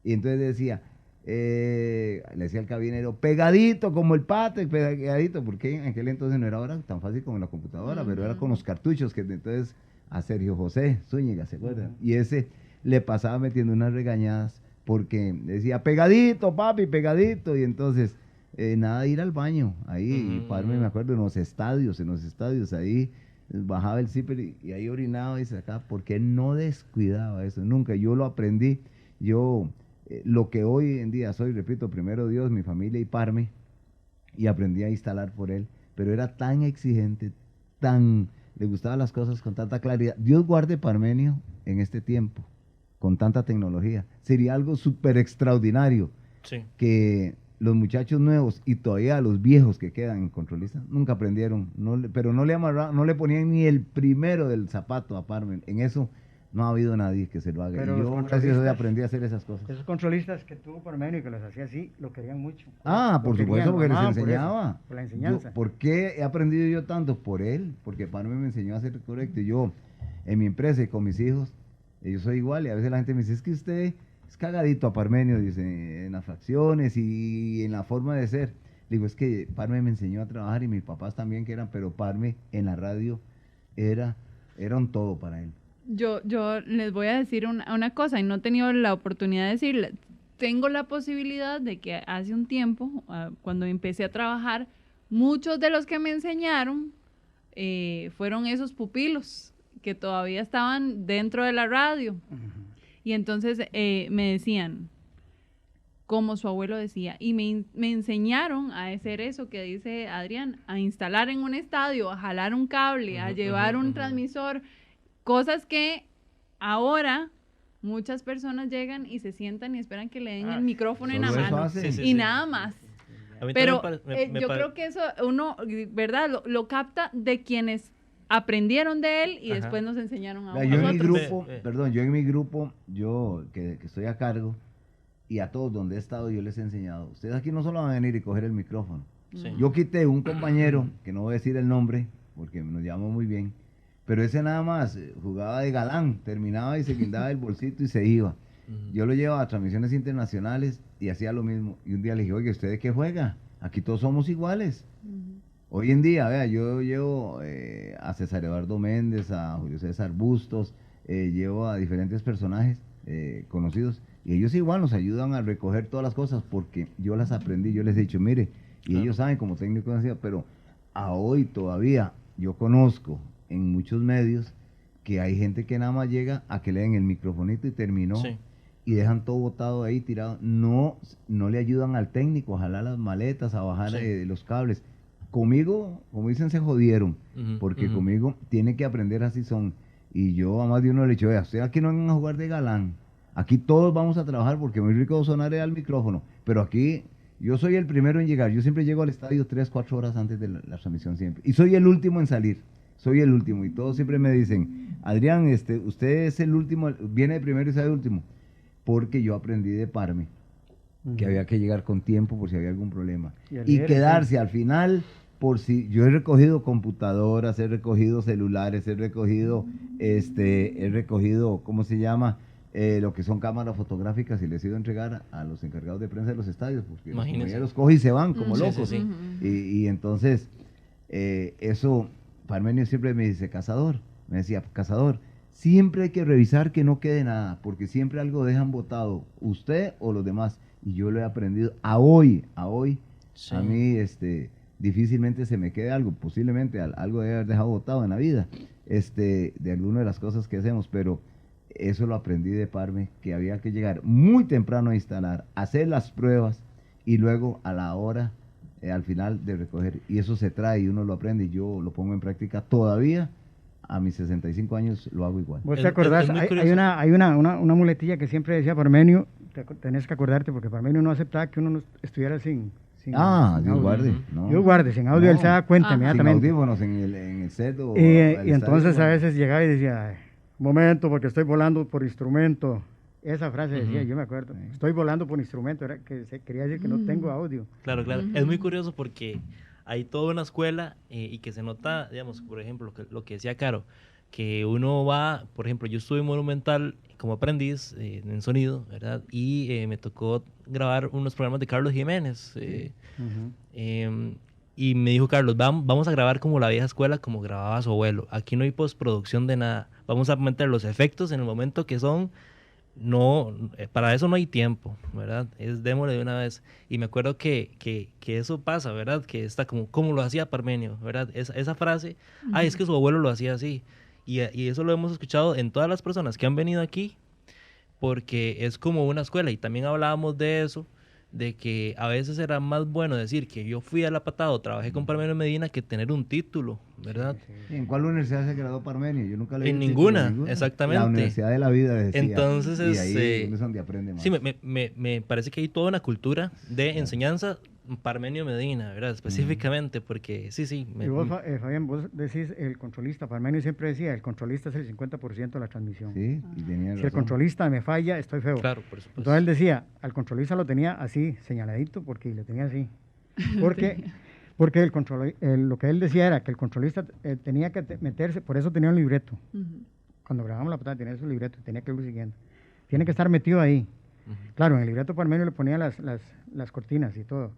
Y entonces decía, le decía al cabinero, pegadito como el Patex, pegadito, porque en aquel entonces no era ahora tan fácil como en la computadora, pero era con los cartuchos, que entonces a Sergio José Zúñiga, ¿se acuerdan? Y ese le pasaba metiendo unas regañadas porque decía, pegadito, papi, pegadito, y entonces, nada de ir al baño, ahí, y Parme, me acuerdo, en los estadios, ahí, bajaba el zipper y ahí orinaba y sacaba, porque él no descuidaba eso, nunca, yo lo aprendí, lo que hoy en día soy, repito, primero Dios, mi familia y Parme, y aprendí a instalar por él, pero era tan exigente, le gustaban las cosas con tanta claridad. Dios guarde Parmenio en este tiempo, con tanta tecnología. Sería algo súper extraordinario que los muchachos nuevos y todavía los viejos que quedan en controlistas nunca aprendieron, pero no le amarraban, no le ponían ni el primero del zapato a Parmen. En eso no ha habido nadie que se lo haga.
Pero
y yo gracias a Dios aprendí a hacer esas cosas.
Esos controlistas que tuvo Parmenio y que los hacía así, lo querían mucho.
Por supuesto, porque les
amaban
enseñaba.
por la enseñanza.
¿Por qué he aprendido yo tanto? Por él, porque Parmen me enseñó a ser correcto. Y yo, en mi empresa y con mis hijos, yo soy igual, y a veces la gente me dice, es que usted es cagadito a Parmenio, dice, en las facciones y en la forma de ser. Digo, es que Parme me enseñó a trabajar y mis papás también que eran, pero Parme en la radio era un todo para él.
Yo les voy a decir una cosa, y no he tenido la oportunidad de decirle. Tengo la posibilidad de que hace un tiempo, cuando empecé a trabajar, muchos de los que me enseñaron fueron esos pupilos que todavía estaban dentro de la radio. Y entonces me decían, como su abuelo decía, y me enseñaron a hacer eso que dice Adrián, a instalar en un estadio, a jalar un cable, a llevar un transmisor, cosas que ahora muchas personas llegan y se sientan y esperan que le den el micrófono en la
Solo eso
mano
hacen.
y nada más.
A mí
Pero
también
yo creo que eso uno, ¿verdad? Lo capta de quienes aprendieron de él y
Ajá.
después nos enseñaron a
Vea, yo en mi
nosotros.
grupo, yo en mi grupo, yo que estoy a cargo, y a todos donde he estado yo les he enseñado, ustedes aquí no solo van a venir y coger el micrófono.
Sí.
Yo quité un compañero, que no voy a decir el nombre, porque nos llamó muy bien, pero ese nada más jugaba de galán, terminaba y se guindaba el bolsito y se iba. Yo lo llevaba a transmisiones internacionales y hacía lo mismo. Y un día le dije, oye, ¿usted de qué juega? Aquí todos somos iguales. Hoy en día, vea, yo llevo a César Eduardo Méndez, a Julio César Bustos, llevo a diferentes personajes conocidos, y ellos igual nos ayudan a recoger todas las cosas porque yo las aprendí, yo les he dicho, mire, y
Claro.
ellos saben como técnico de ansiedad, pero a hoy todavía yo conozco en muchos medios que hay gente que nada más llega a que le den el microfonito y terminó.
Sí.
Y dejan todo botado ahí, tirado. No le ayudan al técnico a jalar las maletas, a bajar
Sí.
los cables. Conmigo, como dicen, se jodieron,
Ujú,
porque
ujú.
conmigo tiene que aprender así son. Y yo a más de uno le he dicho, vea, usted aquí no van a jugar de galán. Aquí todos vamos a trabajar porque muy rico sonar al micrófono. Pero aquí yo soy el primero en llegar. Yo siempre llego al estadio 3, 4 horas antes de la transmisión siempre. Y soy el último en salir. Soy el último. Y todos siempre me dicen, Adrián, usted es el último, viene de primero y sale de último. Porque yo aprendí de Parme que había que llegar con tiempo por si había algún problema.
Y al
Y
líder,
quedarse al final por si yo he recogido computadoras, he recogido celulares, he recogido, ¿cómo se llama? Lo que son cámaras fotográficas y les he ido a entregar a los encargados de prensa de los estadios, porque los
Imagínese.
compañeros cogen y se van como
Sí, sí,
locos.
sí.
Y entonces, eso, Parmenio siempre me dice, Cazador, me decía, Cazador, siempre hay que revisar que no quede nada, porque siempre algo dejan botado, usted o los demás. Y yo lo he aprendido a hoy.
Sí.
A mí, difícilmente se me quede algo, posiblemente algo de haber dejado botado en la vida, de alguna de las cosas que hacemos, pero eso lo aprendí de Parme, que había que llegar muy temprano a instalar, hacer las pruebas y luego a la hora, al final de recoger. Y eso se trae y uno lo aprende y yo lo pongo en práctica todavía. A mis 65 años lo hago igual.
Vos
Es-
te acordás,
es muy
hay
curioso.
una muletilla que siempre decía Parmenio, tenés que acordarte, porque Parmenio no aceptaba que uno no estuviera sin
Dios
audio.
guarde. No.
Dios guarde, sin audio, él se da cuenta
Ajá.
Sin
inmediatamente.
audífonos en el set o
Y
al
entonces
estadio,
a veces llegaba y decía, "Ay, un momento, porque estoy volando por instrumento". Esa frase decía,
Ujú.
yo me acuerdo, estoy volando por instrumento, era que quería decir que no tengo audio.
Claro, claro. Es muy curioso porque hay toda una escuela y que se nota, digamos, por ejemplo, lo que decía Caro, que uno va, por ejemplo, yo estuve en Monumental como aprendiz en sonido, ¿verdad? Y me tocó grabar unos programas de Carlos Jiménez. Y me dijo Carlos, vamos a grabar como la vieja escuela, como grababa su abuelo. Aquí no hay postproducción de nada. Vamos a meter los efectos en el momento que son. No, para eso no hay tiempo, ¿verdad? Es démosle de una vez. Y me acuerdo que eso pasa, ¿verdad? Que está como lo hacía Parmenio, ¿verdad? Esa frase, ay, es que su abuelo lo hacía así. Y eso lo hemos escuchado en todas las personas que han venido aquí, porque es como una escuela. Y también hablábamos de eso, de que a veces era más bueno decir que yo fui a La Patada o trabajé con Parmenio Medina que tener un título, ¿verdad?
¿En cuál universidad se graduó Parmenio? Yo nunca le
En ninguna, exactamente.
La Universidad de la Vida, decía.
Entonces,
y ahí es donde aprende más.
Sí, me parece que hay toda una cultura de enseñanza Parmenio Medina, ¿verdad? Específicamente, porque sí.
Y vos, Fabián, vos decís el controlista, Parmenio siempre decía, el controlista es el 50% de la transmisión.
Sí, y tenía
Si el
razón.
controlista me falla, estoy feo.
Claro, por supuesto.
Entonces él decía, al controlista lo tenía así, señaladito, porque lo tenía así. Porque lo que él decía era que el controlista tenía que meterse, por eso tenía un libreto. Cuando grabamos La Patada tenía su libreto, tenía que irlo siguiendo. Tiene que estar metido ahí. Claro, en el libreto Parmenio le ponía las cortinas y todo.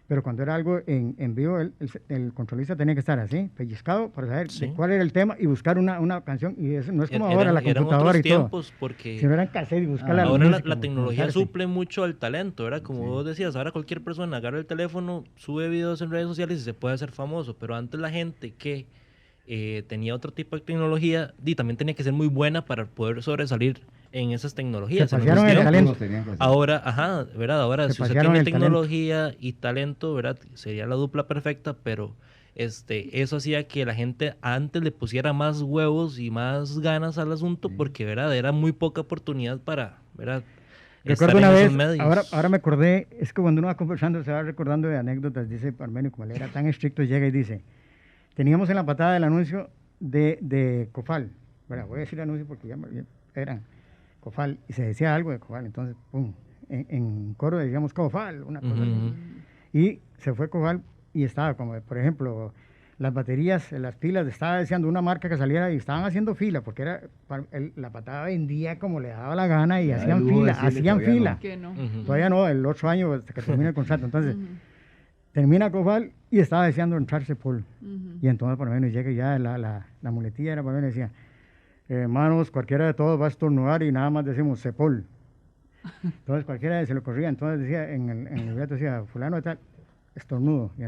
Pero cuando era algo en vivo, el controlista tenía que estar así, pellizcado, para saber
Sí.
cuál era el tema y buscar una canción. Y eso no es como
Eran-
ahora, la
eran
computadora
otros
y todo.
tiempos porque
Si no eran cassette y buscar la
ahora
música,
la tecnología
montarse.
suple mucho al talento, ¿verdad? Como vos decías, ahora cualquier persona agarra el teléfono, sube videos en redes sociales y se puede hacer famoso, pero antes la gente que tenía otro tipo de tecnología también tenía que ser muy buena para poder sobresalir en esas tecnologías.
Se
en esos
pasearon el
tiempos.
talento.
Todos tenían que hacer.
Ahora, ajá, ¿verdad? Ahora,
Se
si usted
pasearon
tiene
el talento.
tecnología y talento, ¿verdad? Sería la dupla perfecta, pero eso hacía que la gente antes le pusiera más huevos y más ganas al asunto, porque, ¿verdad? Era muy poca oportunidad para, ¿verdad?
Recuerdo
estar
una
en
vez,
esos medios.
ahora me acordé, es que cuando uno va conversando se va recordando de anécdotas, dice Parmenio, como él era tan estricto, llega y dice, teníamos en la patada del anuncio de Cofal, bueno, voy a decir anuncio porque ya eran Cofal, y se decía algo de Cofal, entonces, pum, en coro decíamos Cofal, una cosa así.
Ujú.
Y se fue Cofal y estaba como, por ejemplo, las baterías, las pilas, estaba deseando una marca que saliera y estaban haciendo fila, porque era la patada vendía como le daba la gana y
Ya
hacían
luego
fila,
decirle
hacían
todavía
fila.
no.
Que no.
Ujú.
Todavía no, el otro año hasta que termine el contrato. Entonces,
Ujú,
termina Cofal y estaba deseando entrar Cepol.
ujú.
Y entonces por lo menos llega ya la muletilla, era por lo menos decía, hermanos, cualquiera de todos va a estornudar y nada más decimos Cepol. Entonces cualquiera se le ocurría, entonces decía, en el libreto decía, fulano de tal, estornudo. Y,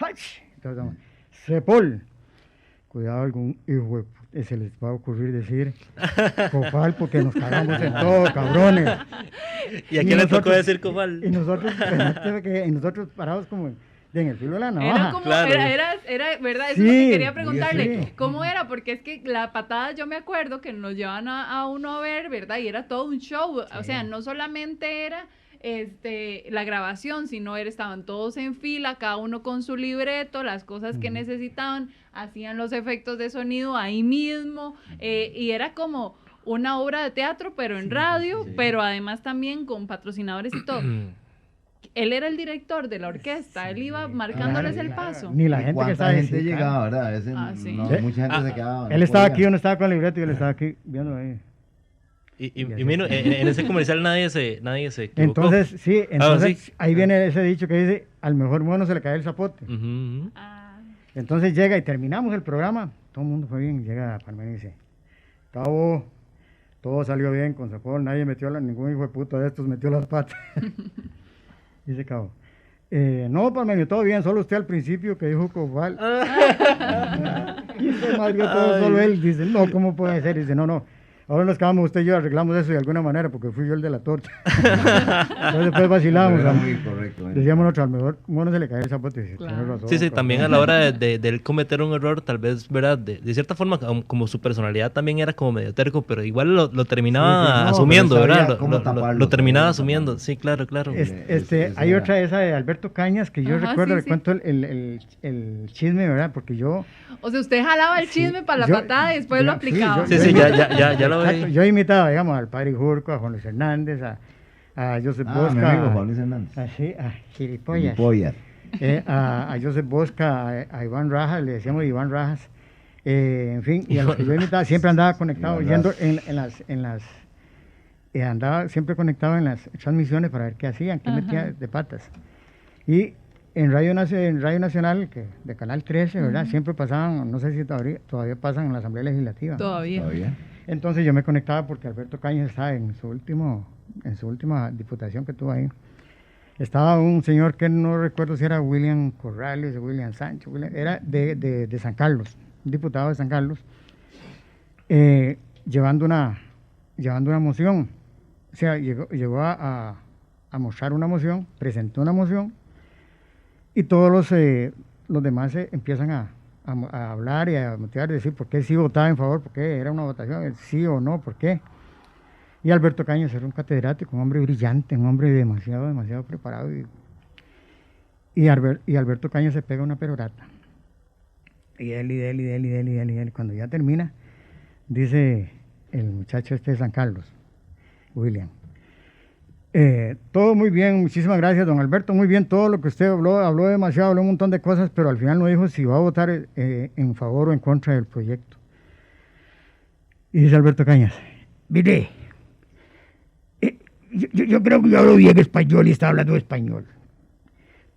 ¡hach! Entonces, Cepol. Cuidado, algún hijo de puta, se les va a ocurrir decir Cofal porque nos cagamos en todo, cabrones.
¿Y a quién le tocó
nosotros-
decir Cofal?
Y nosotros, y nosotros parados como en el filo de la
Era
navaja.
como,
Claro.
era, ¿verdad? Eso
Sí,
es lo que quería
muy
preguntarle.
estricto.
¿Cómo era? Porque es que la patada, yo me acuerdo que nos llevan a uno a ver, ¿verdad? Y era todo un show. O sea, no solamente era la grabación, sino estaban todos en fila, cada uno con su libreto, las cosas que necesitaban, hacían los efectos de sonido ahí mismo, y era como una obra de teatro, pero en radio, pero además también con patrocinadores y todo. Él era el director de la orquesta, él iba marcándoles el paso.
Ni la
¿Y
gente que
cuánta
estaba ahí,
gente
sí, claro.
llegaba, ¿verdad? A veces
Sí.
no,
Sí.
mucha gente se quedaba.
Él
no
estaba
podía.
aquí, uno estaba con el libreto y él estaba aquí viendo ahí.
Y mira, en ese comercial nadie se equivocó.
Entonces, sí, entonces
sí.
ahí viene ese dicho que dice, al mejor mono se le cae el zapote.
Ujú, ujú.
Ah,
Entonces llega y terminamos el programa, todo el mundo fue bien, llega Palmer y dice, cabo, todo salió bien con Cepol, nadie metió, ningún hijo de puta de estos metió las patas. Dice cabo, no, Palmer, todo bien, solo usted al principio que dijo Cofal. Y se madrió todo, solo él, dice, no, ¿cómo puede ser? Dice, no, ahora nos quedamos usted y yo, arreglamos eso de alguna manera porque fui yo el de la torta. Entonces después vacilamos.
Pero era
¿no?
muy correcto.
Decíamos nosotros, al mejor mono se le cae el zapote. Dice,
Claro.
"Tiene razón,
Sí,
cabrón".
también a la hora de él cometer un error, tal vez, ¿verdad? De cierta forma, como su personalidad también era como medio terco, pero igual lo terminaba
Sí, sí,
no,
asumiendo,
pero sabía
¿verdad?
cómo taparlo,
Lo terminaba
sabía
asumiendo,
taparlo.
sí, claro, claro.
Hay
era-
otra, esa de Alberto Cañas, que yo
Ajá,
recuerdo,
sí,
le
sí.
cuento el chisme, ¿verdad? Porque yo...
o sea, usted jalaba el
Sí,
chisme para la
yo-
patada y después
yo-
lo
sí,
aplicaba.
Sí, sí, ya lo
Exacto,
vi.
yo imitaba, digamos, al padre Jurco, a Juan Luis Hernández, a Joseph
mi
Bosca,
amigo Juan Luis Hernández.
a Gilipollas,
Gilipollas.
a Joseph Bosca, a Iván Rajas, le decíamos Iván Rajas, en fin, y a los que yo imitaba siempre andaba conectado,
Iván
yendo
Rajas.
andaba siempre conectado en las transmisiones para ver qué hacían, qué
Ajá.
metía de patas. Y en Radio Nacional, que de Canal 13, ¿verdad? Siempre pasaban, no sé si todavía pasan en la Asamblea Legislativa.
Todavía.
Todavía.
Entonces yo me conectaba porque Alberto Cañas estaba en su última diputación que tuvo ahí. Estaba un señor que no recuerdo si era William Corrales o William Sánchez, era de San Carlos, un diputado de San Carlos, llevando una moción. O sea, llegó a mostrar una moción, presentó una moción y todos los demás empiezan a hablar y a motivar y decir por qué sí votaba en favor, por qué era una votación, sí o no, por qué. Y Alberto Cañas era un catedrático, un hombre brillante, un hombre demasiado preparado. Y Alberto Cañas se pega una perorata. Y él, cuando ya termina, dice el muchacho este de San Carlos, William, todo muy bien, muchísimas gracias, don Alberto, muy bien, todo lo que usted habló demasiado, habló un montón de cosas, pero al final no dijo si va a votar en favor o en contra del proyecto. Y dice Alberto Cañas, mire, yo creo que yo hablo bien español y está hablando español.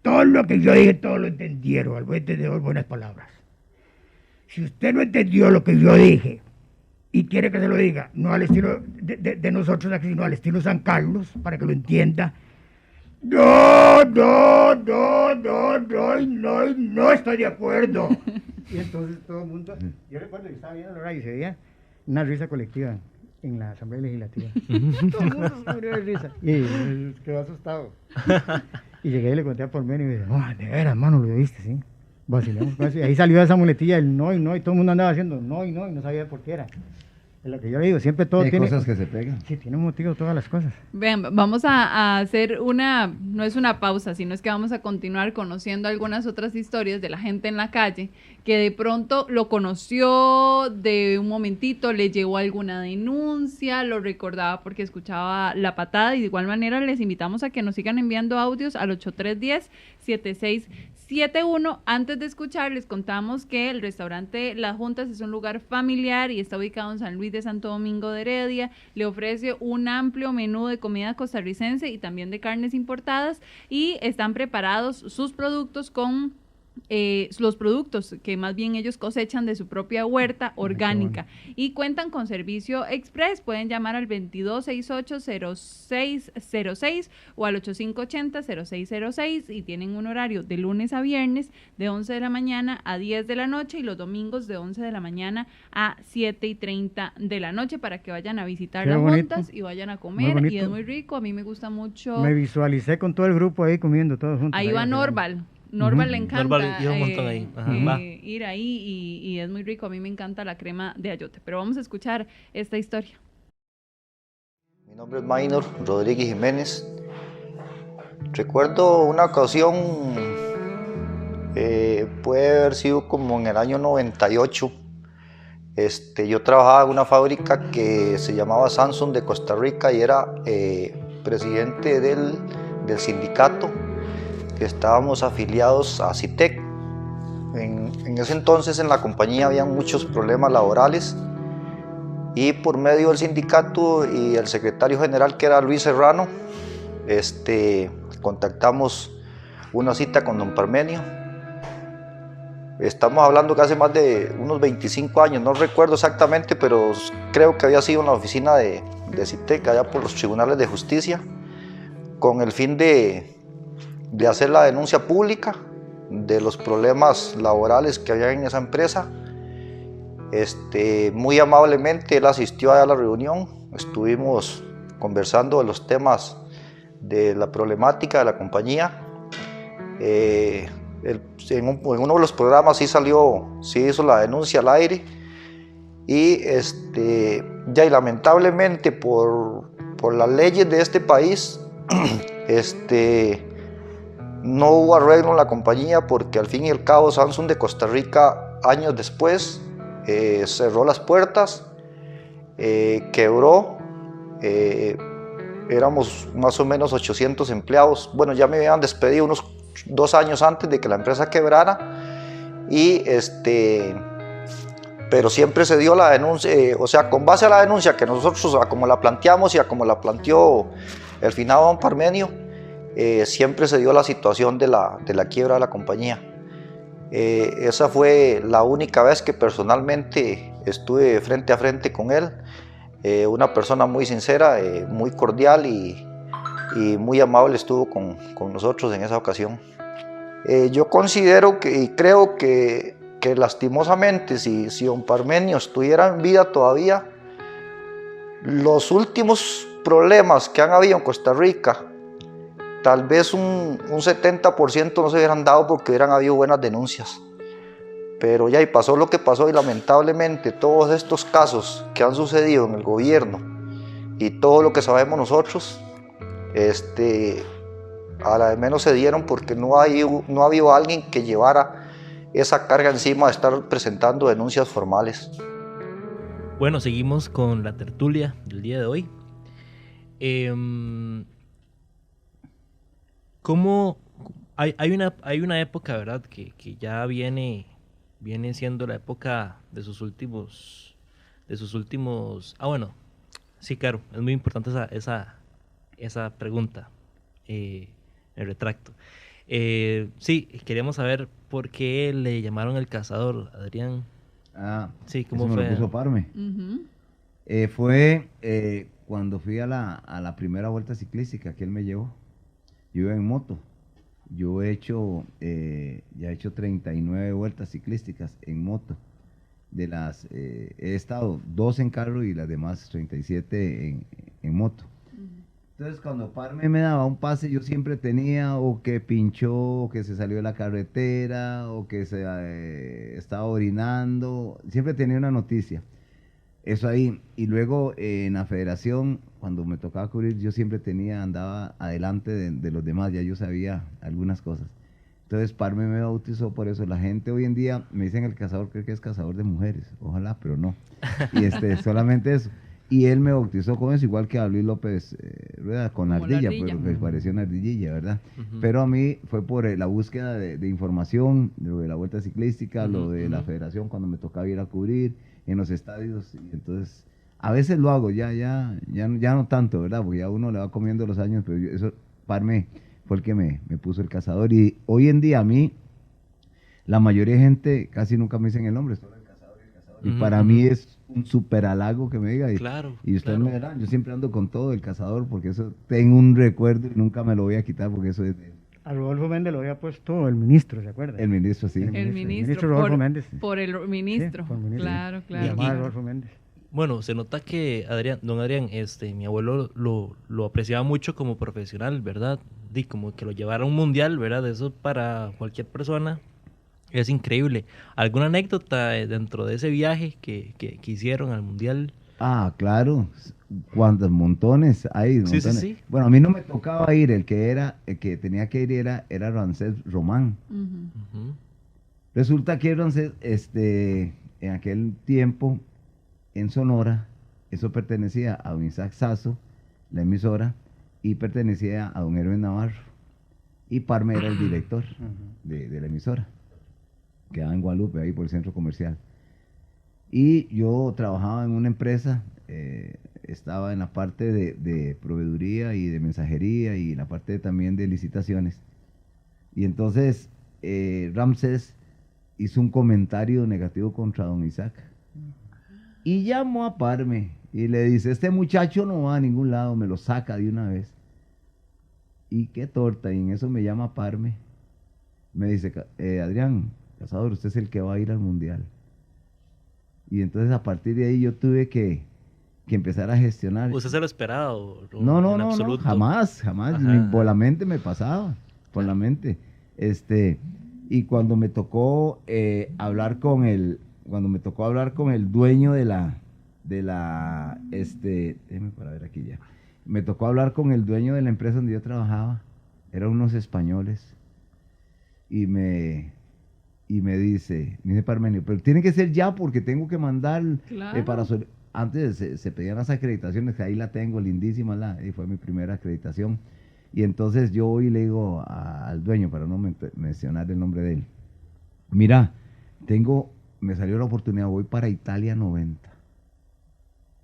todo lo que yo dije, todo lo entendieron, al buen entendedor, buenas palabras. Si usted no entendió lo que yo dije y quiere que se lo diga, no al estilo de nosotros aquí, sino al estilo San Carlos, para que lo entienda, no estoy de acuerdo.
Y entonces todo el mundo, yo recuerdo que estaba viendo la radio y se veía una risa colectiva en la Asamblea Legislativa. Todo el mundo se murió de risa. Y quedó asustado. Y llegué y le conté a Pormenio y me dice, no, de veras, hermano, lo viste, sí. Vacilamos con eso. Y ahí salió esa muletilla, el no, y todo el mundo andaba haciendo no, y no sabía por qué era. Es lo que yo le digo, siempre todo tiene...
Hay cosas que se pegan.
Sí, tiene un motivo todas las cosas.
Vean, vamos a hacer no es una pausa, sino es que vamos a continuar conociendo algunas otras historias de la gente en la calle que de pronto lo conoció de un momentito, le llegó alguna denuncia, lo recordaba porque escuchaba La Patada, y de igual manera les invitamos a que nos sigan enviando audios al 8310-7671. Antes de escuchar, les contamos que el restaurante Las Juntas es un lugar familiar y está ubicado en San Luis de Santo Domingo de Heredia. Le ofrece un amplio menú de comida costarricense y también de carnes importadas, y están preparados sus productos con los productos que más bien ellos cosechan de su propia huerta orgánica, y cuentan con servicio express. Pueden llamar al 2268-0606 o al 8580-0606 y tienen un horario de lunes a viernes de 11 de la mañana a 10 de la noche y los domingos de 11 de la mañana a 7:30 de la noche para que vayan a visitar
Qué
Las
bonito.
Juntas y vayan a comer, y es muy rico. A mí me gusta mucho.
Me visualicé con todo el grupo ahí comiendo todos juntos.
Ahí va Norval. Norval le encanta
Norval lleva un montón ahí. Ajá,
ir ahí y es muy rico. A mí me encanta la crema de ayote. Pero vamos a escuchar esta historia.
Mi nombre es Maynor Rodríguez Jiménez. Recuerdo una ocasión, puede haber sido como en el año 98. Yo trabajaba en una fábrica que se llamaba Samsung de Costa Rica y era presidente del sindicato. Estábamos afiliados a CITEC. En ese entonces en la compañía había muchos problemas laborales y por medio del sindicato y el secretario general, que era Luis Serrano, contactamos una cita con don Parmenio. Estamos hablando que hace más de unos 25 años, no recuerdo exactamente, pero creo que había sido en la oficina de CITEC, allá por los tribunales de justicia, con el fin de hacer la denuncia pública de los problemas laborales que había en esa empresa. Muy amablemente él asistió a la reunión, estuvimos conversando de los temas de la problemática de la compañía. En uno de los programas sí hizo la denuncia al aire y lamentablemente por las leyes de este país no hubo arreglo en la compañía, porque al fin y al cabo Samsung de Costa Rica años después cerró las puertas, quebró. Éramos más o menos 800 empleados. Bueno, ya me habían despedido unos 2 años antes de que la empresa quebrara, y pero siempre se dio la denuncia, o sea, con base a la denuncia que nosotros, a como la planteamos y a como la planteó el finado don Parmenio, siempre se dio la situación de la quiebra de la compañía. Esa fue la única vez que personalmente estuve frente a frente con él. Una persona muy sincera, muy cordial y muy amable estuvo con nosotros en esa ocasión. Yo considero y creo que lastimosamente, si don Parmenio estuviera en vida todavía, los últimos problemas que han habido en Costa Rica, tal vez un 70% no se hubieran dado porque hubieran habido buenas denuncias. Pero ya, y pasó lo que pasó, y lamentablemente todos estos casos que han sucedido en el gobierno y todo lo que sabemos nosotros, a la de menos se dieron porque no ha habido alguien que llevara esa carga encima de estar presentando denuncias formales.
Bueno, seguimos con la tertulia del día de hoy. ¿Cómo hay una época, verdad, que ya viene siendo la época de sus últimos bueno, sí, claro, es muy importante esa pregunta, el retracto. Sí, queríamos saber por qué le llamaron el cazador, Adrián. Sí, ¿cómo
eso
fue?
me lo puso Parme.
Ujú.
Fue cuando fui a la primera vuelta ciclística que él me llevó. Yo iba en moto. Yo ya he hecho 39 vueltas ciclísticas en moto. He estado 2 en carro y las demás 37 en moto. Entonces, cuando Parme me daba un pase, yo siempre tenía o que pinchó, o que se salió de la carretera, o que se estaba orinando. Siempre tenía una noticia. Eso ahí. Y luego en la federación, cuando me tocaba cubrir, yo siempre andaba adelante de los demás, ya yo sabía algunas cosas. Entonces Parme me bautizó por eso. La gente hoy en día me dicen el cazador, cree que es cazador de mujeres. Ojalá, pero no. Y solamente eso. Y él me bautizó con eso, igual que a Luis López Rueda, con
Como la
ardilla,
ardilla.
pero que parecía una ardillilla, ¿verdad?
Ujú.
Pero a mí fue por la búsqueda de información, de lo de la vuelta ciclística, lo de la federación, cuando me tocaba ir a cubrir en los estadios. Y entonces, a veces lo hago, ya no tanto, ¿verdad? Porque ya uno le va comiendo los años, pero Parme fue el que me puso el cazador. Y hoy en día a mí, la mayoría de gente casi nunca me dicen el nombre, solo el cazador y el cazador. Y para mí es un súper halago que me diga.
Claro,
Y ustedes
claro.
me verán, yo siempre ando con todo el cazador, porque eso tengo un recuerdo y nunca me lo voy a quitar, porque eso es
A Rodolfo Méndez lo había puesto el ministro, ¿se acuerda?
el ministro, sí.
El ministro,
Rodolfo Méndez.
por el ministro.
Sí, por el ministro.
Claro,
Y
claro.
llamaba a Rodolfo Méndez.
Bueno, se nota que don Adrián, mi abuelo lo apreciaba mucho como profesional, ¿verdad? Y como que lo llevara a un mundial, ¿verdad? Eso para cualquier persona es increíble. ¿Alguna anécdota dentro de ese viaje que hicieron al mundial?
Ah, claro. ¿Cuántos montones hay?
Sí, sí,
Montones.
sí.
Bueno, a mí no me tocaba ir, el que tenía que ir era Rancés Román.
Ujú.
Ujú.
Resulta que Rancés, en aquel tiempo, en Sonora, eso pertenecía a don Isaac Sazo, la emisora, y pertenecía a don Hermes Navarro. Y Parme era el director de la emisora. Quedaba en Guadalupe, ahí por el centro comercial. Y yo trabajaba en una empresa, estaba en la parte de proveeduría y de mensajería y en la parte también de licitaciones. Y entonces Ramsés hizo un comentario negativo contra don Isaac. Y llamó a Parme y le dice, este muchacho no va a ningún lado, me lo saca de una vez. Y qué torta, y en eso me llama Parme. Me dice, Adrián, cazador, usted es el que va a ir al mundial. Y entonces a partir de ahí yo tuve que empezar a gestionar.
¿Usted se lo esperaba?
No,
en absoluto?
jamás,
Ajá.
Por la mente me pasaba, por la mente. Y cuando me tocó hablar con el dueño déjeme para ver aquí ya. Me tocó hablar con el dueño de la empresa donde yo trabajaba, eran unos españoles, y me dice Parmenio, pero tiene que ser ya porque tengo que mandar
Claro.
antes se pedían las acreditaciones, que ahí la tengo, lindísima, y fue mi primera acreditación. Y entonces yo voy y le digo al dueño, para no mencionar el nombre de él, mira, me salió la oportunidad, voy para Italia 90.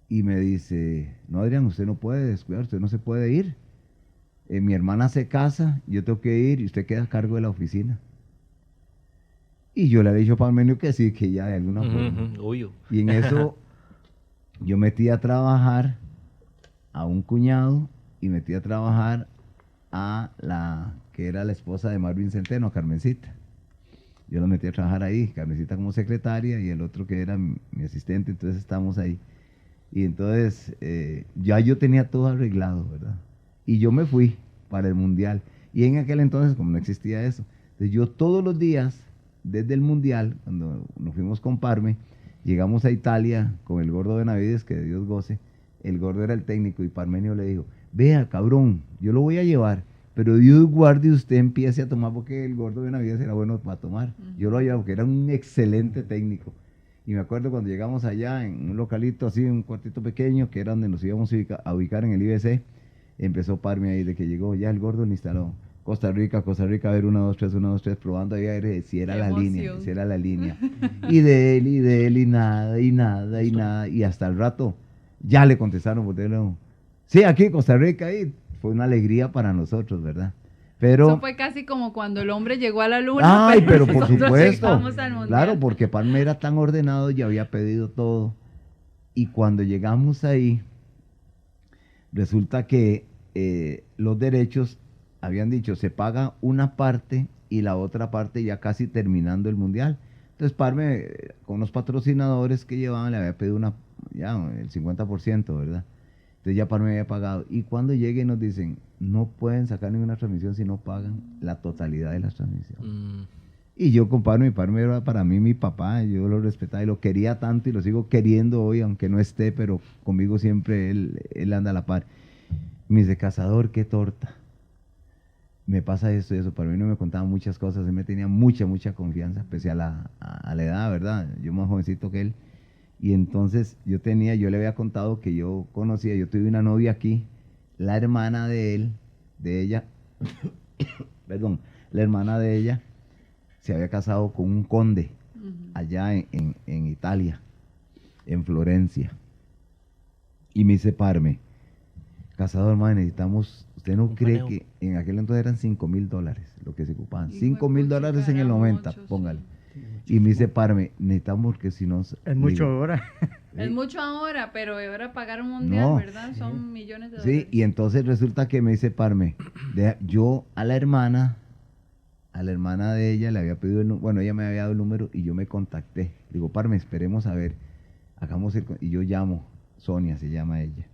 Y me dice, no, Adrián, usted no puede descuidar, usted no se puede ir. Mi hermana se casa, yo tengo que ir y usted queda a cargo de la oficina. Y yo le había dicho a Parmenio que sí, que ya de alguna forma.
Obvio.
Y en eso yo metí a trabajar a un cuñado y metí a trabajar a la que era la esposa de Marvin Centeno, a Carmencita. Yo la metí a trabajar ahí, Carmencita como secretaria y el otro que era mi asistente, entonces estábamos ahí. Y entonces ya yo tenía todo arreglado, ¿verdad? Y yo me fui para el mundial. Y en aquel entonces, como no existía eso, entonces yo todos los días, desde el mundial, cuando nos fuimos con Parme, llegamos a Italia con el gordo Benavides, que de Dios goce. El gordo era el técnico y Parmenio le dijo, vea, cabrón, yo lo voy a llevar, pero Dios guarde usted empiece a tomar, porque el gordo Benavides era bueno para tomar. Yo lo llevaba porque era un excelente técnico. Y me acuerdo cuando llegamos allá en un localito así, un cuartito pequeño, que era donde nos íbamos a ubicar en el IBC, empezó Parme ahí, de que llegó, ya el gordo le instaló Costa Rica, a ver 1, 2, 3, 1, 2, 3, probando ahí a ver si era
Qué
la línea,
emoción.
si era la línea. Y de él, y nada, y hasta el rato ya le contestaron por teléfono, sí, aquí Costa Rica, y fue una alegría para nosotros, ¿verdad? Pero,
eso fue casi como cuando el hombre llegó a la luna.
ay, pero por
nosotros
supuesto,
llegamos al mundial.
claro, porque Parme era tan ordenado, ya había pedido todo. Y cuando llegamos ahí, resulta que los derechos habían dicho, se paga una parte y la otra parte ya casi terminando el mundial. Entonces Parme, con los patrocinadores que llevaban, le había pedido ya el 50%, ¿verdad? Entonces ya Parme había pagado. Y cuando lleguen nos dicen, no pueden sacar ninguna transmisión si no pagan la totalidad de las transmisiones. Y yo con Parme era para mí mi papá, yo lo respetaba y lo quería tanto y lo sigo queriendo hoy, aunque no esté, pero conmigo siempre él anda a la par. Me dice, Cazador, qué torta. Me pasa esto y eso. Para mí no me contaba muchas cosas, él me tenía mucha confianza, pese a la edad, ¿verdad? Yo más jovencito que él. Y entonces yo le había contado que yo tuve una novia aquí, la hermana de ella, perdón, la hermana de ella se había casado con un conde allá en Italia, en Florencia. Y me dice Parme, Cazador, hermano, necesitamos, ¿usted no cree que en aquel entonces eran $5,000 lo que se ocupaban? $5,000 en el 90, póngale. Y me dice Parme, necesitamos porque si no...
Es mucho ahora.
Es mucho ahora, pero ahora pagar un mundial,
No.
¿verdad? Son millones de dólares.
Sí, y entonces resulta que me dice Parme, yo a la hermana de ella le había pedido ella me había dado el número y yo me contacté. Digo, Parme, esperemos a ver, y yo llamo, Sonia se llama ella.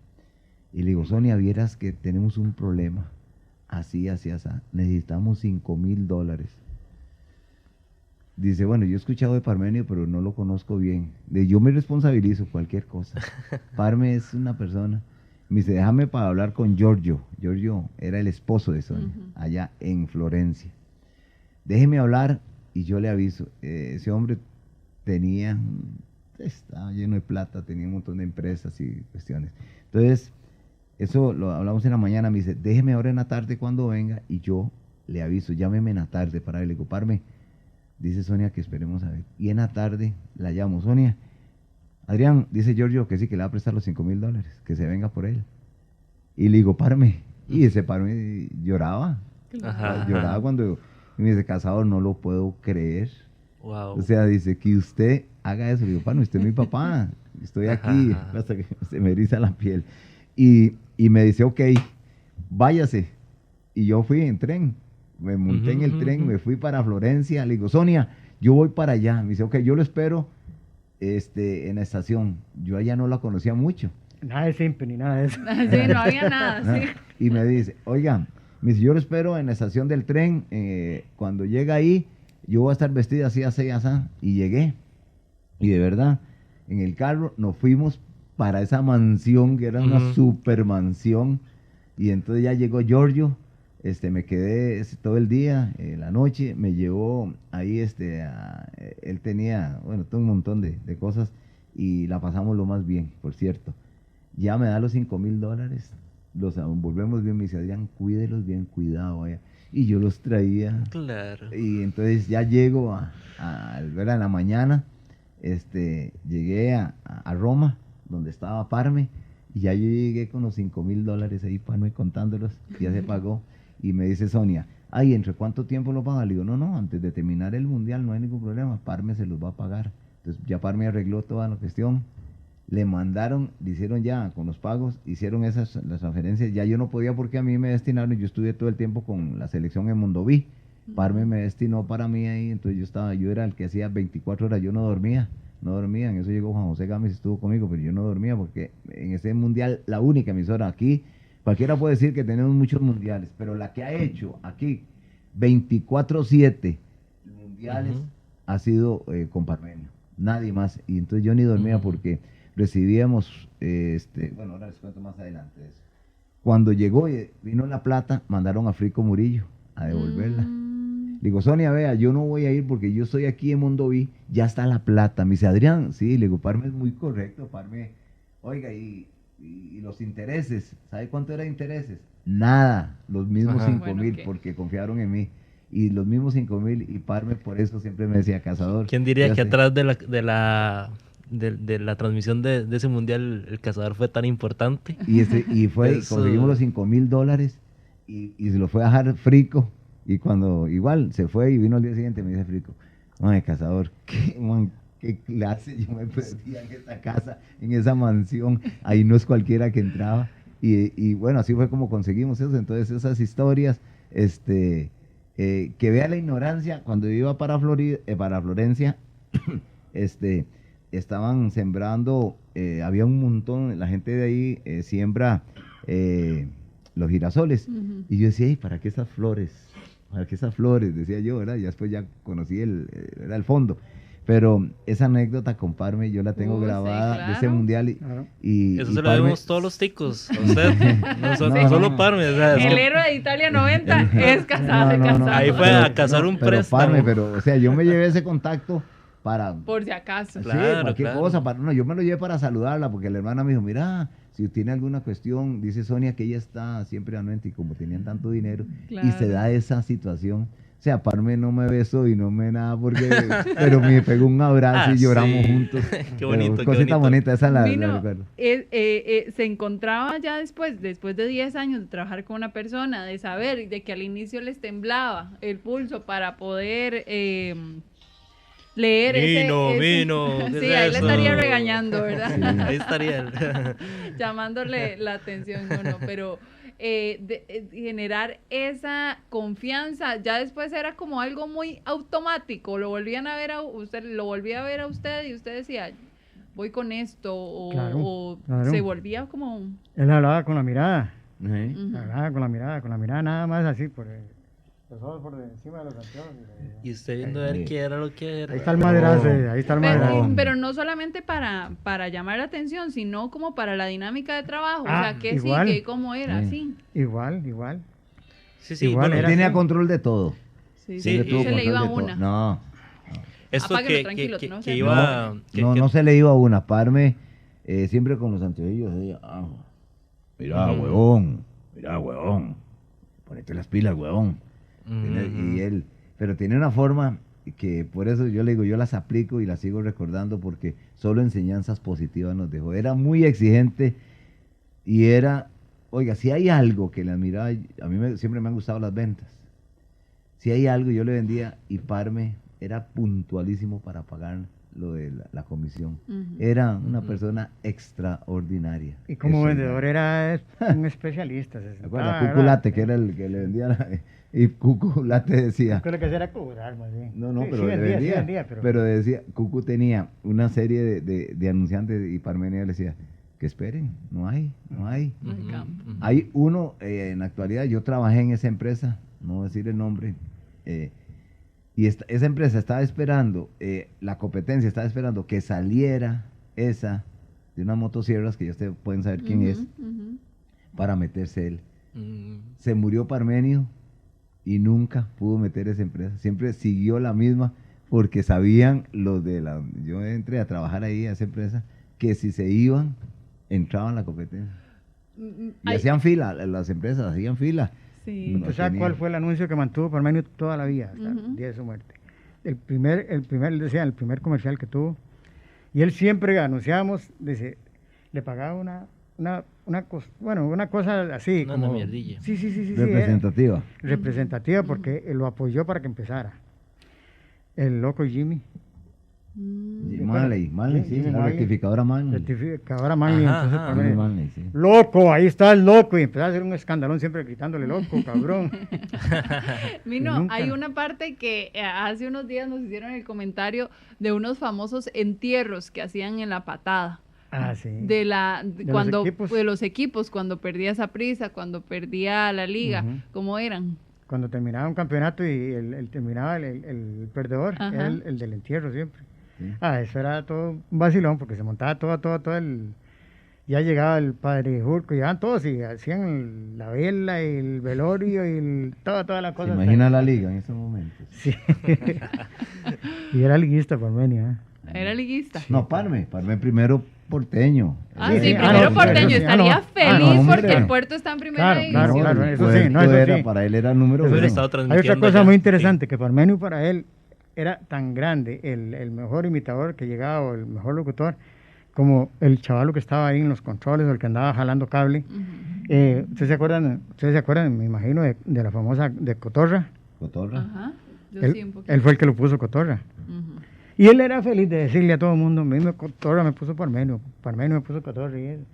Y le digo, Sonia, vieras que tenemos un problema, así, necesitamos $5,000. Dice, bueno, yo he escuchado de Parmenio, pero no lo conozco bien. Yo me responsabilizo cualquier cosa. Parme es una persona. Me dice, déjame para hablar con Giorgio. Giorgio era el esposo de Sonia, allá en Florencia. Déjeme hablar y yo le aviso. Ese hombre estaba lleno de plata, tenía un montón de empresas y cuestiones. Entonces, eso lo hablamos en la mañana. Me dice, déjeme ahora en la tarde cuando venga y yo le aviso. Llámeme en la tarde para ver. Le digo, Parme, dice Sonia que esperemos a ver. Y en la tarde la llamo, Sonia. Adrián, dice Giorgio que sí, que le va a prestar los $5,000, que se venga por él. Y le digo, Parme. Y ese Parme lloraba. Lloraba cuando me dice, Cazador, no lo puedo creer.
Wow.
O sea, dice que usted haga eso. Le digo, Parme, usted es mi papá. Estoy aquí. Hasta que se me eriza la piel. Y me dice, ok, váyase. Y yo fui en tren. Me monté en el tren, me fui para Florencia. Le digo, Sonia, yo voy para allá. Me dice, ok, yo lo espero en la estación. Yo allá no la conocía mucho.
Nada de simple ni nada de eso.
Sí, no había nada, sí.
Y me dice, oiga, me dice, yo lo espero en la estación del tren. Cuando llega ahí, yo voy a estar vestida así. Y llegué. Y de verdad, en el carro nos fuimos para esa mansión, que era una super mansión. Y entonces ya llegó Giorgio. Me quedé todo el día, la noche, me llevó ahí, él tenía, todo un montón de cosas y la pasamos lo más bien, por cierto. Ya me da los $5,000, los volvemos bien, me dice, Adrián, cuídelos bien, cuidado, vaya. Y yo los traía.
Claro.
Y entonces ya llego a la mañana, llegué a Roma, donde estaba Parme, y ya yo llegué con los $5,000 ahí, Parme contándolos, ya se pagó. Y me dice Sonia, ay, ¿entre cuánto tiempo lo paga? Le digo, no, antes de terminar el mundial no hay ningún problema, Parme se los va a pagar. Entonces ya Parme arregló toda la cuestión, le hicieron ya con los pagos, hicieron las transferencias, ya yo no podía porque a mí me destinaron, yo estuve todo el tiempo con la selección en Mondoví, Parme me destinó para mí ahí, entonces yo era el que hacía 24 horas, yo no dormía, en eso llegó Juan José Gámez, estuvo conmigo, pero yo no dormía porque en ese mundial, la única emisora aquí, cualquiera puede decir que tenemos muchos mundiales, pero la que ha hecho aquí 24/7 mundiales ha sido con Parmenio, nadie más. Y entonces yo ni dormía porque recibíamos, ahora les cuento más adelante de eso. Cuando llegó y vino la plata, mandaron a Frico Murillo a devolverla. Le digo, Sonia, vea, yo no voy a ir porque yo estoy aquí en Mondoví, ya está la plata. Me dice, Adrián, sí, le digo, Parme es muy correcto, Parme, oiga, y los intereses, ¿sabe cuánto era de intereses? Nada, los mismos 5,000 porque confiaron en mí. Y los mismos 5,000 y Parme por eso siempre me decía, Cazador.
¿Quién diría que atrás de la transmisión de ese mundial el Cazador fue tan importante?
Y conseguimos los $5,000 y se lo fue a dejar Frico Y cuando igual se fue y vino al día siguiente, me dice Frico, man, Cazador, qué clase yo me perdía en esa casa, en esa mansión, ahí no es cualquiera que entraba. Y bueno, así fue como conseguimos eso. Entonces esas historias, que vea la ignorancia, cuando yo iba para Florencia, estaban sembrando, había un montón, la gente de ahí siembra los girasoles. Y yo decía, ¿para qué esas flores? ¿Para qué esas flores? Decía yo, ¿verdad? Y después ya conocí era el fondo. Pero esa anécdota con Parme yo la tengo grabada, sí, claro, de ese mundial. Y
eso se lo vemos todos los ticos, a usted. No, solo Parme. O sea,
el héroe de Italia 90 es casado.
Ahí fue a cazar un préstamo.
Parme, pero, o sea, yo me llevé ese contacto para...
Por si acaso.
Sí,
claro,
cualquier cosa. Yo me lo llevé para saludarla, porque la hermana me dijo, mira, si tiene alguna cuestión, dice Sonia que ella está siempre anuente, y como tenían tanto dinero, y se da esa situación. O sea, Parme no me besó y no me nada, pero me pegó un abrazo y lloramos juntos.
Qué bonito,
cosita bonita, esa la recuerdo.
Se encontraba ya después de 10 años de trabajar con una persona, de saber de que al inicio les temblaba el pulso para poder leer
Vino.
Sí, ahí le estaría regañando, ¿verdad?
Sí. Ahí estaría él.
Llamándole la atención, pero... generar esa confianza, ya después era como algo muy automático, lo volvían a ver a usted, lo volvía a ver a usted y usted decía, voy con esto, o
claro.
Se volvía como...
Él hablaba con la mirada,
Uh-huh.
hablaba con la mirada nada más así, los ojos por encima de los anteojos.
Y usted viendo a ver qué era lo que era.
Ahí está el madrazo, ahí está el madrazo.
Pero no solamente para llamar la atención, sino como para la dinámica de trabajo. O sea, que
igual,
sí, que cómo era, sí.
Igual.
Sí,
igual
bueno,
tenía control de todo.
Sí, se le iba una.
No.
Esto
tranquilo,
que
no
iba...
No se le iba una. Parme, siempre con los anteojillos, decía, mira, huevón, ponete las pilas, huevón. Y él, pero tiene una forma que por eso yo le digo, yo las aplico y las sigo recordando, porque solo enseñanzas positivas nos dejó. Era muy exigente y oiga, si hay algo que le admiraba, a mí siempre me han gustado las ventas. Si hay algo, yo le vendía, y Parme era puntualísimo para pagar lo de la comisión. Era una persona extraordinaria.
Y como vendedor era un especialista.
Cuculate, que era el que le vendía y Cuculate decía...
Creo que era cobrar más bien.
No, pero le vendía. Pero decía, Cucu tenía una serie de anunciantes, y Parmenia le decía, que esperen, no hay. Hay uno, en la actualidad, yo trabajé en esa empresa, no voy a decir el nombre, y esa empresa estaba esperando, la competencia estaba esperando que saliera esa de unas motosierras, que ya ustedes pueden saber quién es, para meterse él. Se murió Parmenio y nunca pudo meter esa empresa. Siempre siguió la misma, porque sabían los yo entré a trabajar ahí a esa empresa, que si se iban, entraban a la competencia. Y hacían fila, las empresas hacían fila.
Sí.
¿Usted sabe cuál fue el anuncio que mantuvo Parmenio toda la vida, hasta el día de su muerte? El primer comercial que tuvo, y él siempre anunciábamos, le pagaba una cosa así,
una
como
mierdilla.
Sí,
representativa.
Representativa, porque él lo apoyó para que empezara. El loco Jimmy.
Manley, la rectificadora Manley.
Entonces,
Manley, sí.
Loco, ahí está el loco, y empezaba a hacer un escandalón siempre gritándole loco, cabrón.
Mino, hay una parte que hace unos días nos hicieron el comentario de unos famosos entierros que hacían en La Patada.
Sí.
De los equipos, cuando perdía Saprissa, cuando perdía la liga, ¿cómo eran?
Cuando terminaba un campeonato y terminaba el perdedor, era el del entierro siempre. Sí. Eso era todo un vacilón, porque se montaba todo el... Ya llegaba el padre Jurco, llegaban todos y hacían la vela y el velorio y toda la cosa.
¿Se imagina la liga en esos momentos?
Sí. Y era liguista Parmenio,
¿Era liguista?
Sí. No, Parme primero porteño.
Primero porteño. Estaría feliz porque el Puerto está en primera división.
Claro, eso sí.
Para él era el número uno.
Hay otra cosa muy interesante, que Parmenio para él era tan grande, el mejor imitador que llegaba, o el mejor locutor, como el chavalo que estaba ahí en los controles, o el que andaba jalando cable. ¿Ustedes se acuerdan, me imagino, de la famosa de Cotorra?
Cotorra.
Ajá. Yo
Él,
sí, un poquito.
él fue el que lo puso Cotorra.
Ujú.
Y él era feliz de decirle a todo el mundo, mismo Cotorra me puso Parmenio me puso Cotorra. Y él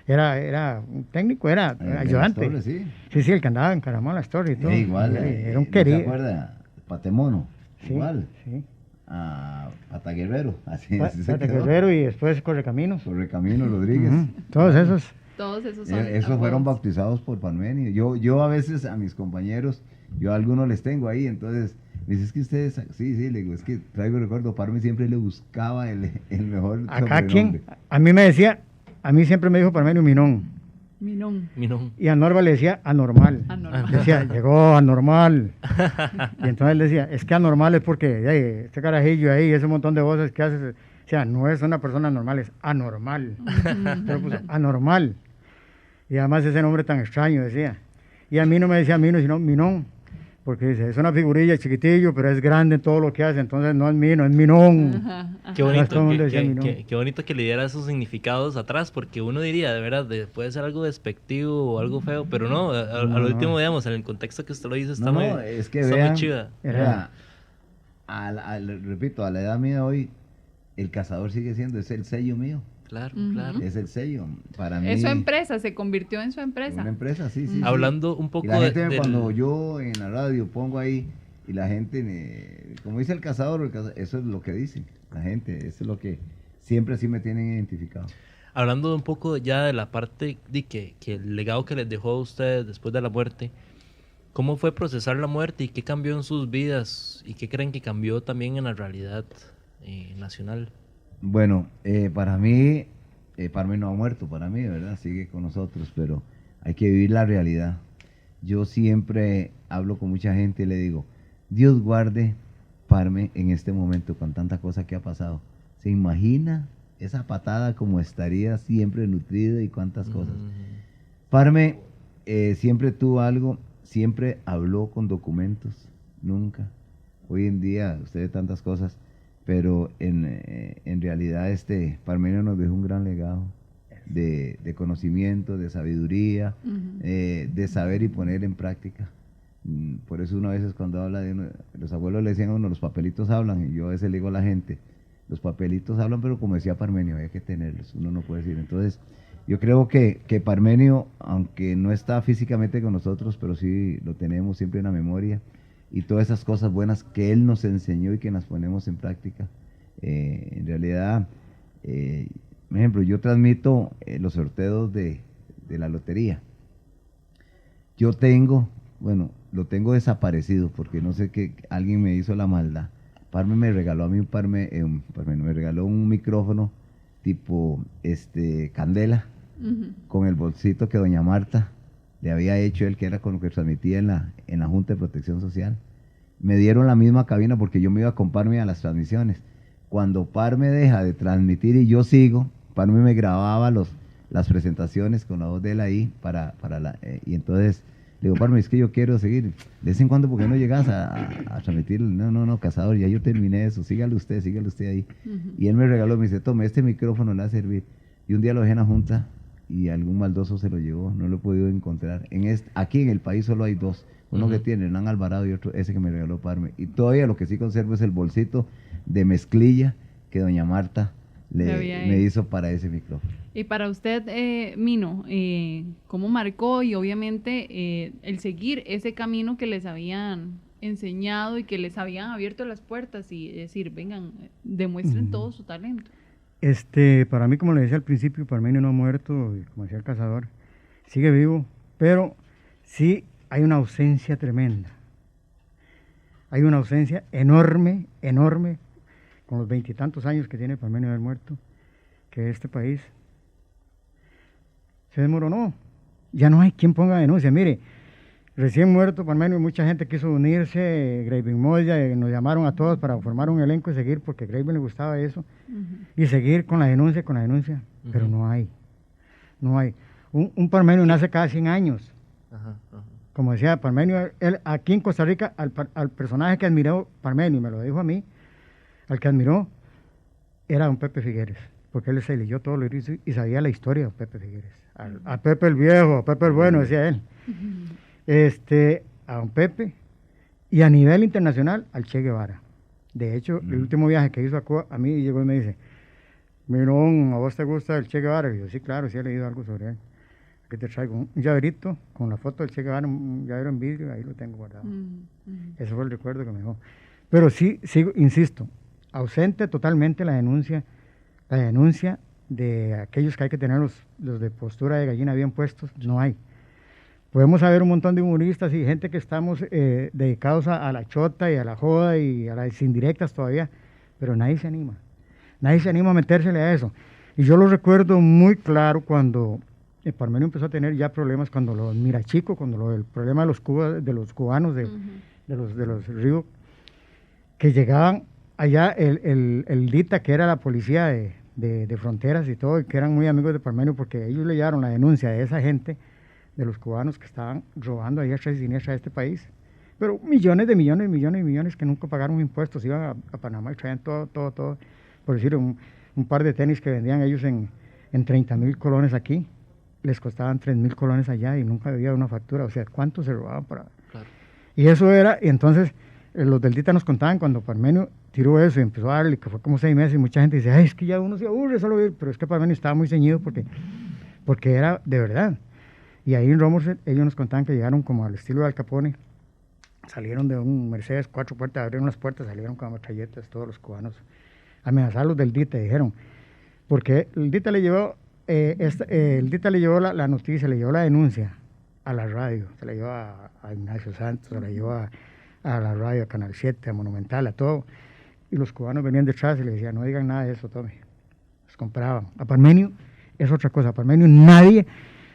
era un técnico, era
De las
ayudante.
Torres, sí.
Sí, el que andaba en Caramón, las torres y todo.
Igual,
Era un
¿no
querido.
se acuerda? Patemono,
Sí,
igual.
sí.
A Pataguerrero, así se
Pata
quedó.
Guerrero y después Correcaminos.
Correcamino Rodríguez.
Ujú, todos esos.
Todos esos son
Esos fueron
apodos.
bautizados por Parmenio. Yo a veces a mis compañeros, yo a algunos les tengo ahí, entonces me dice, es que ustedes, sí, le digo, es que traigo recuerdo, Parme siempre le buscaba el mejor
Acá,
sobrenombre.
a mí me decía, a mí siempre me dijo Parmenio Minón.
Minón.
Minón.
Y a Norma le decía anormal.
Anormal.
Decía, llegó anormal. Y entonces él decía, es que anormal es porque este carajillo ahí, ese montón de voces que hace, o sea, no es una persona normal, es anormal. Pero puso anormal. Y además ese nombre tan extraño decía. Y a mí no me decía Mino, sino Minón. Porque dice, es una figurilla chiquitillo, pero es grande en todo lo que hace, entonces no es Mino, es Minón.
Ajá, ajá.
Qué
Todo el
bonito,
mundo
qué,
decía
qué-
Minón.
qué bonito que le diera esos significados atrás, porque uno diría, de verdad, puede ser algo despectivo o algo feo, pero no, al
No,
último,
no.
digamos, en el contexto que usted lo dice, está,
No,
muy,
es que
está
vean,
muy chiva.
vea, repito, a la edad mía hoy, el cazador sigue siendo, es el sello mío,
Claro,
Ujú.
claro.
es el sello. Para mí,
Es su empresa, se convirtió en su empresa.
una empresa, sí, sí. sí.
Hablando un poco
Y la gente,
del-
cuando yo en la radio pongo ahí, y la gente, como dice el cazador, eso es lo que dice la gente, eso es lo que siempre así me tienen identificado.
Hablando un poco ya de la parte de que el legado que les dejó a ustedes después de la muerte, ¿cómo fue procesar la muerte y qué cambió en sus vidas? ¿Y qué creen que cambió también en la realidad nacional?
Bueno, para mí, Parme no ha muerto, para mí, ¿verdad? Sigue con nosotros, pero hay que vivir la realidad. Yo siempre hablo con mucha gente y le digo, Dios guarde Parme en este momento con tanta cosa que ha pasado. ¿Se imagina esa patada como estaría siempre nutrido y cuántas cosas? Parme siempre tuvo algo, siempre habló con documentos, nunca. Hoy en día usted ve tantas cosas, pero en realidad Parmenio nos dejó un gran legado de conocimiento, de sabiduría,
Ujú.
de saber y poner en práctica. Por eso uno a veces cuando habla los abuelos le decían a uno, los papelitos hablan, y yo a veces le digo a la gente, los papelitos hablan, pero como decía Parmenio, hay que tenerlos, uno no puede decir. Entonces, yo creo que Parmenio, aunque no está físicamente con nosotros, pero sí lo tenemos siempre en la memoria, y todas esas cosas buenas que él nos enseñó y que las ponemos en práctica. En realidad, por ejemplo, yo transmito los sorteos de la lotería. Yo tengo, bueno, lo tengo desaparecido porque no sé qué, alguien me hizo la maldad. Parme me regaló a mí me regaló un micrófono tipo Candela,
Ujú.
con el bolsito que doña Marta le había hecho él, que era con lo que transmitía en la Junta de Protección Social. Me dieron la misma cabina porque yo me iba con Parme a las transmisiones. Cuando Parme deja de transmitir y yo sigo, Parme me grababa las presentaciones con la voz de él ahí y entonces le digo, Parme, es que yo quiero seguir. De vez en cuando, ¿por qué no llegas a transmitir? No, cazador, ya yo terminé eso, sígale usted ahí.
Ujú.
Y él me regaló, me dice, tome, este micrófono le va a servir. Y un día lo dejé en la Junta y algún maldoso se lo llevó, no lo he podido encontrar. Aquí en el país solo hay dos, uno que tiene Hernán Alvarado y otro, ese que me regaló Parme. Y todavía lo que sí conservo es el bolsito de mezclilla que doña Marta me hizo para ese micrófono.
Y para usted, Mino, ¿cómo marcó y obviamente el seguir ese camino que les habían enseñado y que les habían abierto las puertas y decir, vengan, demuestren todo su talento?
Para mí, como le decía al principio, Parmenio no ha muerto, y como decía el cazador, sigue vivo, pero sí hay una ausencia tremenda. Hay una ausencia enorme, enorme, con los 20 y tantos años que tiene Parmenio de haber muerto, que este país se desmoronó. Ya no hay quien ponga denuncia. Mire, recién muerto Parmenio, mucha gente quiso unirse, Graving Moya, nos llamaron a todos para formar un elenco y seguir, porque a Graving le gustaba eso, y seguir con la denuncia, pero no hay. Un Parmenio nace cada 100 años.
Ajá.
Como decía Parmenio, él, aquí en Costa Rica, al personaje que admiró Parmenio, me lo dijo a mí, al que admiró, era don Pepe Figueres, porque él se leyó todo lo que hizo y sabía la historia de don Pepe Figueres. A Pepe el viejo, a Pepe el bueno, decía él. A don Pepe, y a nivel internacional al Che Guevara. De hecho, el último viaje que hizo a Cuba, a mí llegó y me dice, Mirón, ¿a vos te gusta el Che Guevara? Y yo, sí, claro, sí he leído algo sobre él. Aquí te traigo un llaverito con la foto del Che Guevara, un llavero en vidrio, ahí lo tengo guardado. Ese fue el recuerdo que me dejó. Pero sí, sigo, insisto, ausente totalmente la denuncia de aquellos que hay que tener los de postura de gallina bien puestos, no hay. Podemos haber un montón de humoristas y gente que estamos dedicados a la chota y a la joda y a las indirectas todavía, pero nadie se anima. Nadie se anima a metérsele a eso. Y yo lo recuerdo muy claro cuando el Parmenio empezó a tener ya problemas, cuando los Mirachico, cuando el problema de los cubanos, de los ríos, que llegaban allá el DITA, que era la policía de fronteras y todo, y que eran muy amigos de Parmenio, porque ellos le llevaron la denuncia de esa gente, de los cubanos que estaban robando ahí atrás y siniestra de este país. Pero millones de millones que nunca pagaron impuestos, iban a Panamá y traían todo. Por decir, un par de tenis que vendían ellos en 30,000 colones aquí, les costaban 3,000 colones allá y nunca había una factura. O sea, ¿cuánto se robaban para...? Claro. Y eso era, y entonces los del DITA nos contaban cuando Parmenio tiró eso y empezó a darle, que fue como 6 meses, y mucha gente dice, ay, es que ya uno se aburre solo ir, pero es que Parmenio estaba muy ceñido porque era de verdad. Y ahí en Romerset ellos nos contaban que llegaron como al estilo de Al Capone, salieron de un Mercedes 4 puertas, abrieron las puertas, salieron con metralletas, todos los cubanos, amenazarlos del DITA, dijeron, porque el DITA le llevó, la noticia, le llevó la denuncia a la radio, se la llevó a Ignacio Santos, se la llevó a la radio, a Canal 7, a Monumental, a todo, y los cubanos venían detrás y le decían, no digan nada de eso, tome, los compraban. A Parmenio es otra cosa, a Parmenio nadie...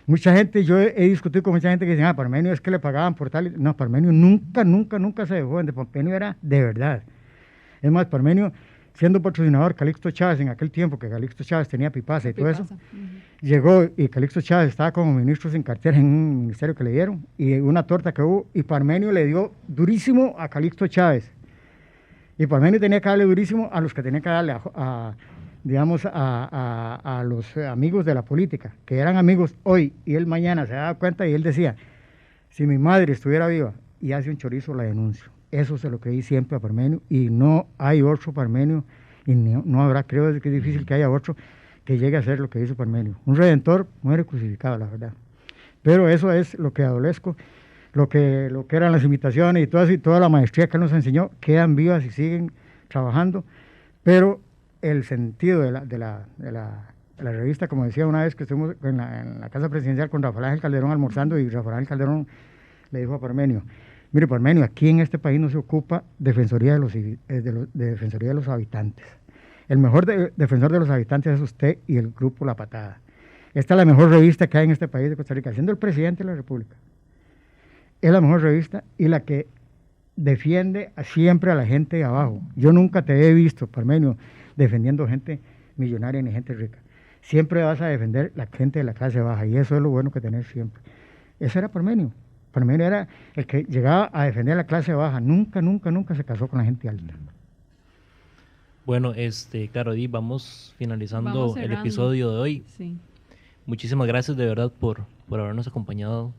Mucha gente, yo he discutido con mucha gente que dice, Parmenio es que le pagaban por tal. No, Parmenio nunca se dejó vender. Parmenio era de verdad. Es más, Parmenio, siendo patrocinador, Calixto Chávez, en aquel tiempo que Calixto Chávez tenía Pipasa y todo eso, llegó y Calixto Chávez estaba como ministro sin cartera en un ministerio que le dieron, y una torta que hubo, y Parmenio le dio durísimo a Calixto Chávez. Y Parmenio tenía que darle durísimo a los que tenía que darle digamos, a los amigos de la política, que eran amigos hoy, y él mañana se daba cuenta y él decía, si mi madre estuviera viva y hace un chorizo, la denuncio. Eso se lo creí siempre a Parmenio, y no hay otro Parmenio, y no habrá, creo que es difícil que haya otro que llegue a hacer lo que hizo Parmenio. Un redentor muere crucificado, la verdad. Pero eso es lo que adolezco, lo que eran las invitaciones y todo eso, y toda la maestría que él nos enseñó, quedan vivas y siguen trabajando, pero el sentido de la revista, como decía una vez que estuvimos en la Casa Presidencial con Rafael Ángel Calderón almorzando, y Rafael Ángel Calderón le dijo a Parmenio, mire Parmenio, aquí en este país no se ocupa defensoría de los habitantes. El mejor defensor de los habitantes es usted y el grupo La Patada. Esta es la mejor revista que hay en este país de Costa Rica, siendo el presidente de la República. Es la mejor revista y la que defiende siempre a la gente de abajo. Yo nunca te he visto, Parmenio, defendiendo gente millonaria ni gente rica. Siempre vas a defender la gente de la clase baja, y eso es lo bueno que tenés siempre. Ese era Parmenio. Parmenio era el que llegaba a defender la clase baja. Nunca se casó con la gente alta.
Bueno, Caro Di, vamos finalizando el episodio de hoy.
Sí.
Muchísimas gracias de verdad por habernos acompañado.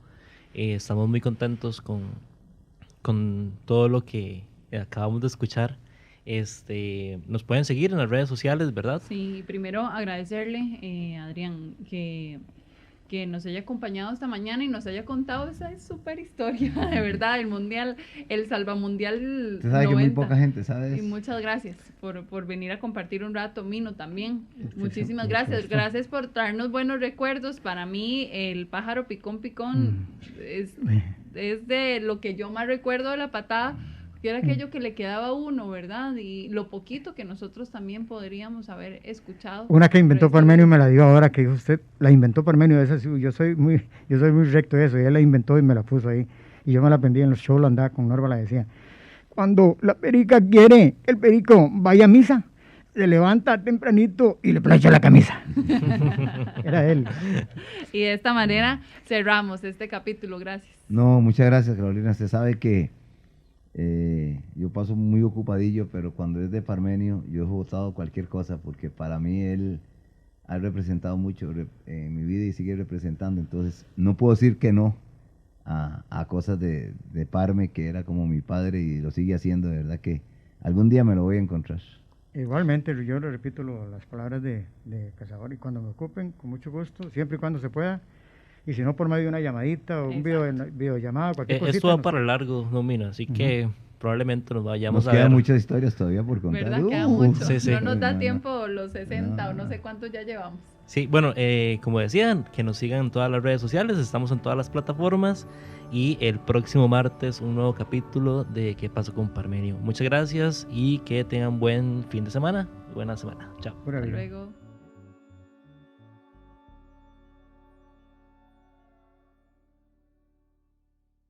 Estamos muy contentos con todo lo que acabamos de escuchar. Nos pueden seguir en las redes sociales, ¿verdad? Sí,
primero agradecerle, Adrián, que nos haya acompañado esta mañana y nos haya contado esa súper historia, de verdad, el mundial, el salvamundial.
Usted sabe 90. Que muy poca gente sabe eso.
Y muchas gracias por venir a compartir un rato, Mino también. Muchísimas gracias. Gracias por traernos buenos recuerdos. Para mí, el pájaro picón es de lo que yo más recuerdo de La Patada, que era aquello que le quedaba a uno, ¿verdad? Y lo poquito que nosotros también podríamos haber escuchado.
Una que inventó Parmenio me la dio ahora, que dijo usted, la inventó Parmenio, esa sí, yo soy muy recto de eso, y él la inventó y me la puso ahí, y yo me la aprendí en los shows, andaba con Norma, la decía, cuando la perica quiere el perico vaya a misa, se levanta tempranito y le plancha la camisa. Era él.
Y de esta manera cerramos este capítulo, gracias.
No, muchas gracias, Carolina, usted sabe que yo paso muy ocupadillo, pero cuando es de Parmenio yo he votado cualquier cosa, porque para mí él ha representado mucho en mi vida y sigue representando, entonces no puedo decir que no a cosas de Parme, que era como mi padre y lo sigue haciendo. De verdad que algún día me lo voy a encontrar.
Igualmente, yo le repito las palabras de Cazador, y cuando me ocupen, con mucho gusto, siempre y cuando se pueda, y si no por medio de una llamadita o un videollamada, cualquier cosita.
Esto va para largo, Nomina, así que probablemente nos vayamos a ver.
Nos quedan muchas historias todavía por contar.
¿Verdad? Queda mucho.
Sí, sí.
No nos da tiempo los 60 o no sé cuántos ya llevamos.
Sí, bueno, como decían, que nos sigan en todas las redes sociales, estamos en todas las plataformas, y el próximo martes un nuevo capítulo de ¿Qué pasó con Parmenio? Muchas gracias y que tengan buen fin de semana, buena semana. Chao.
Pura
Hasta
vida.
luego.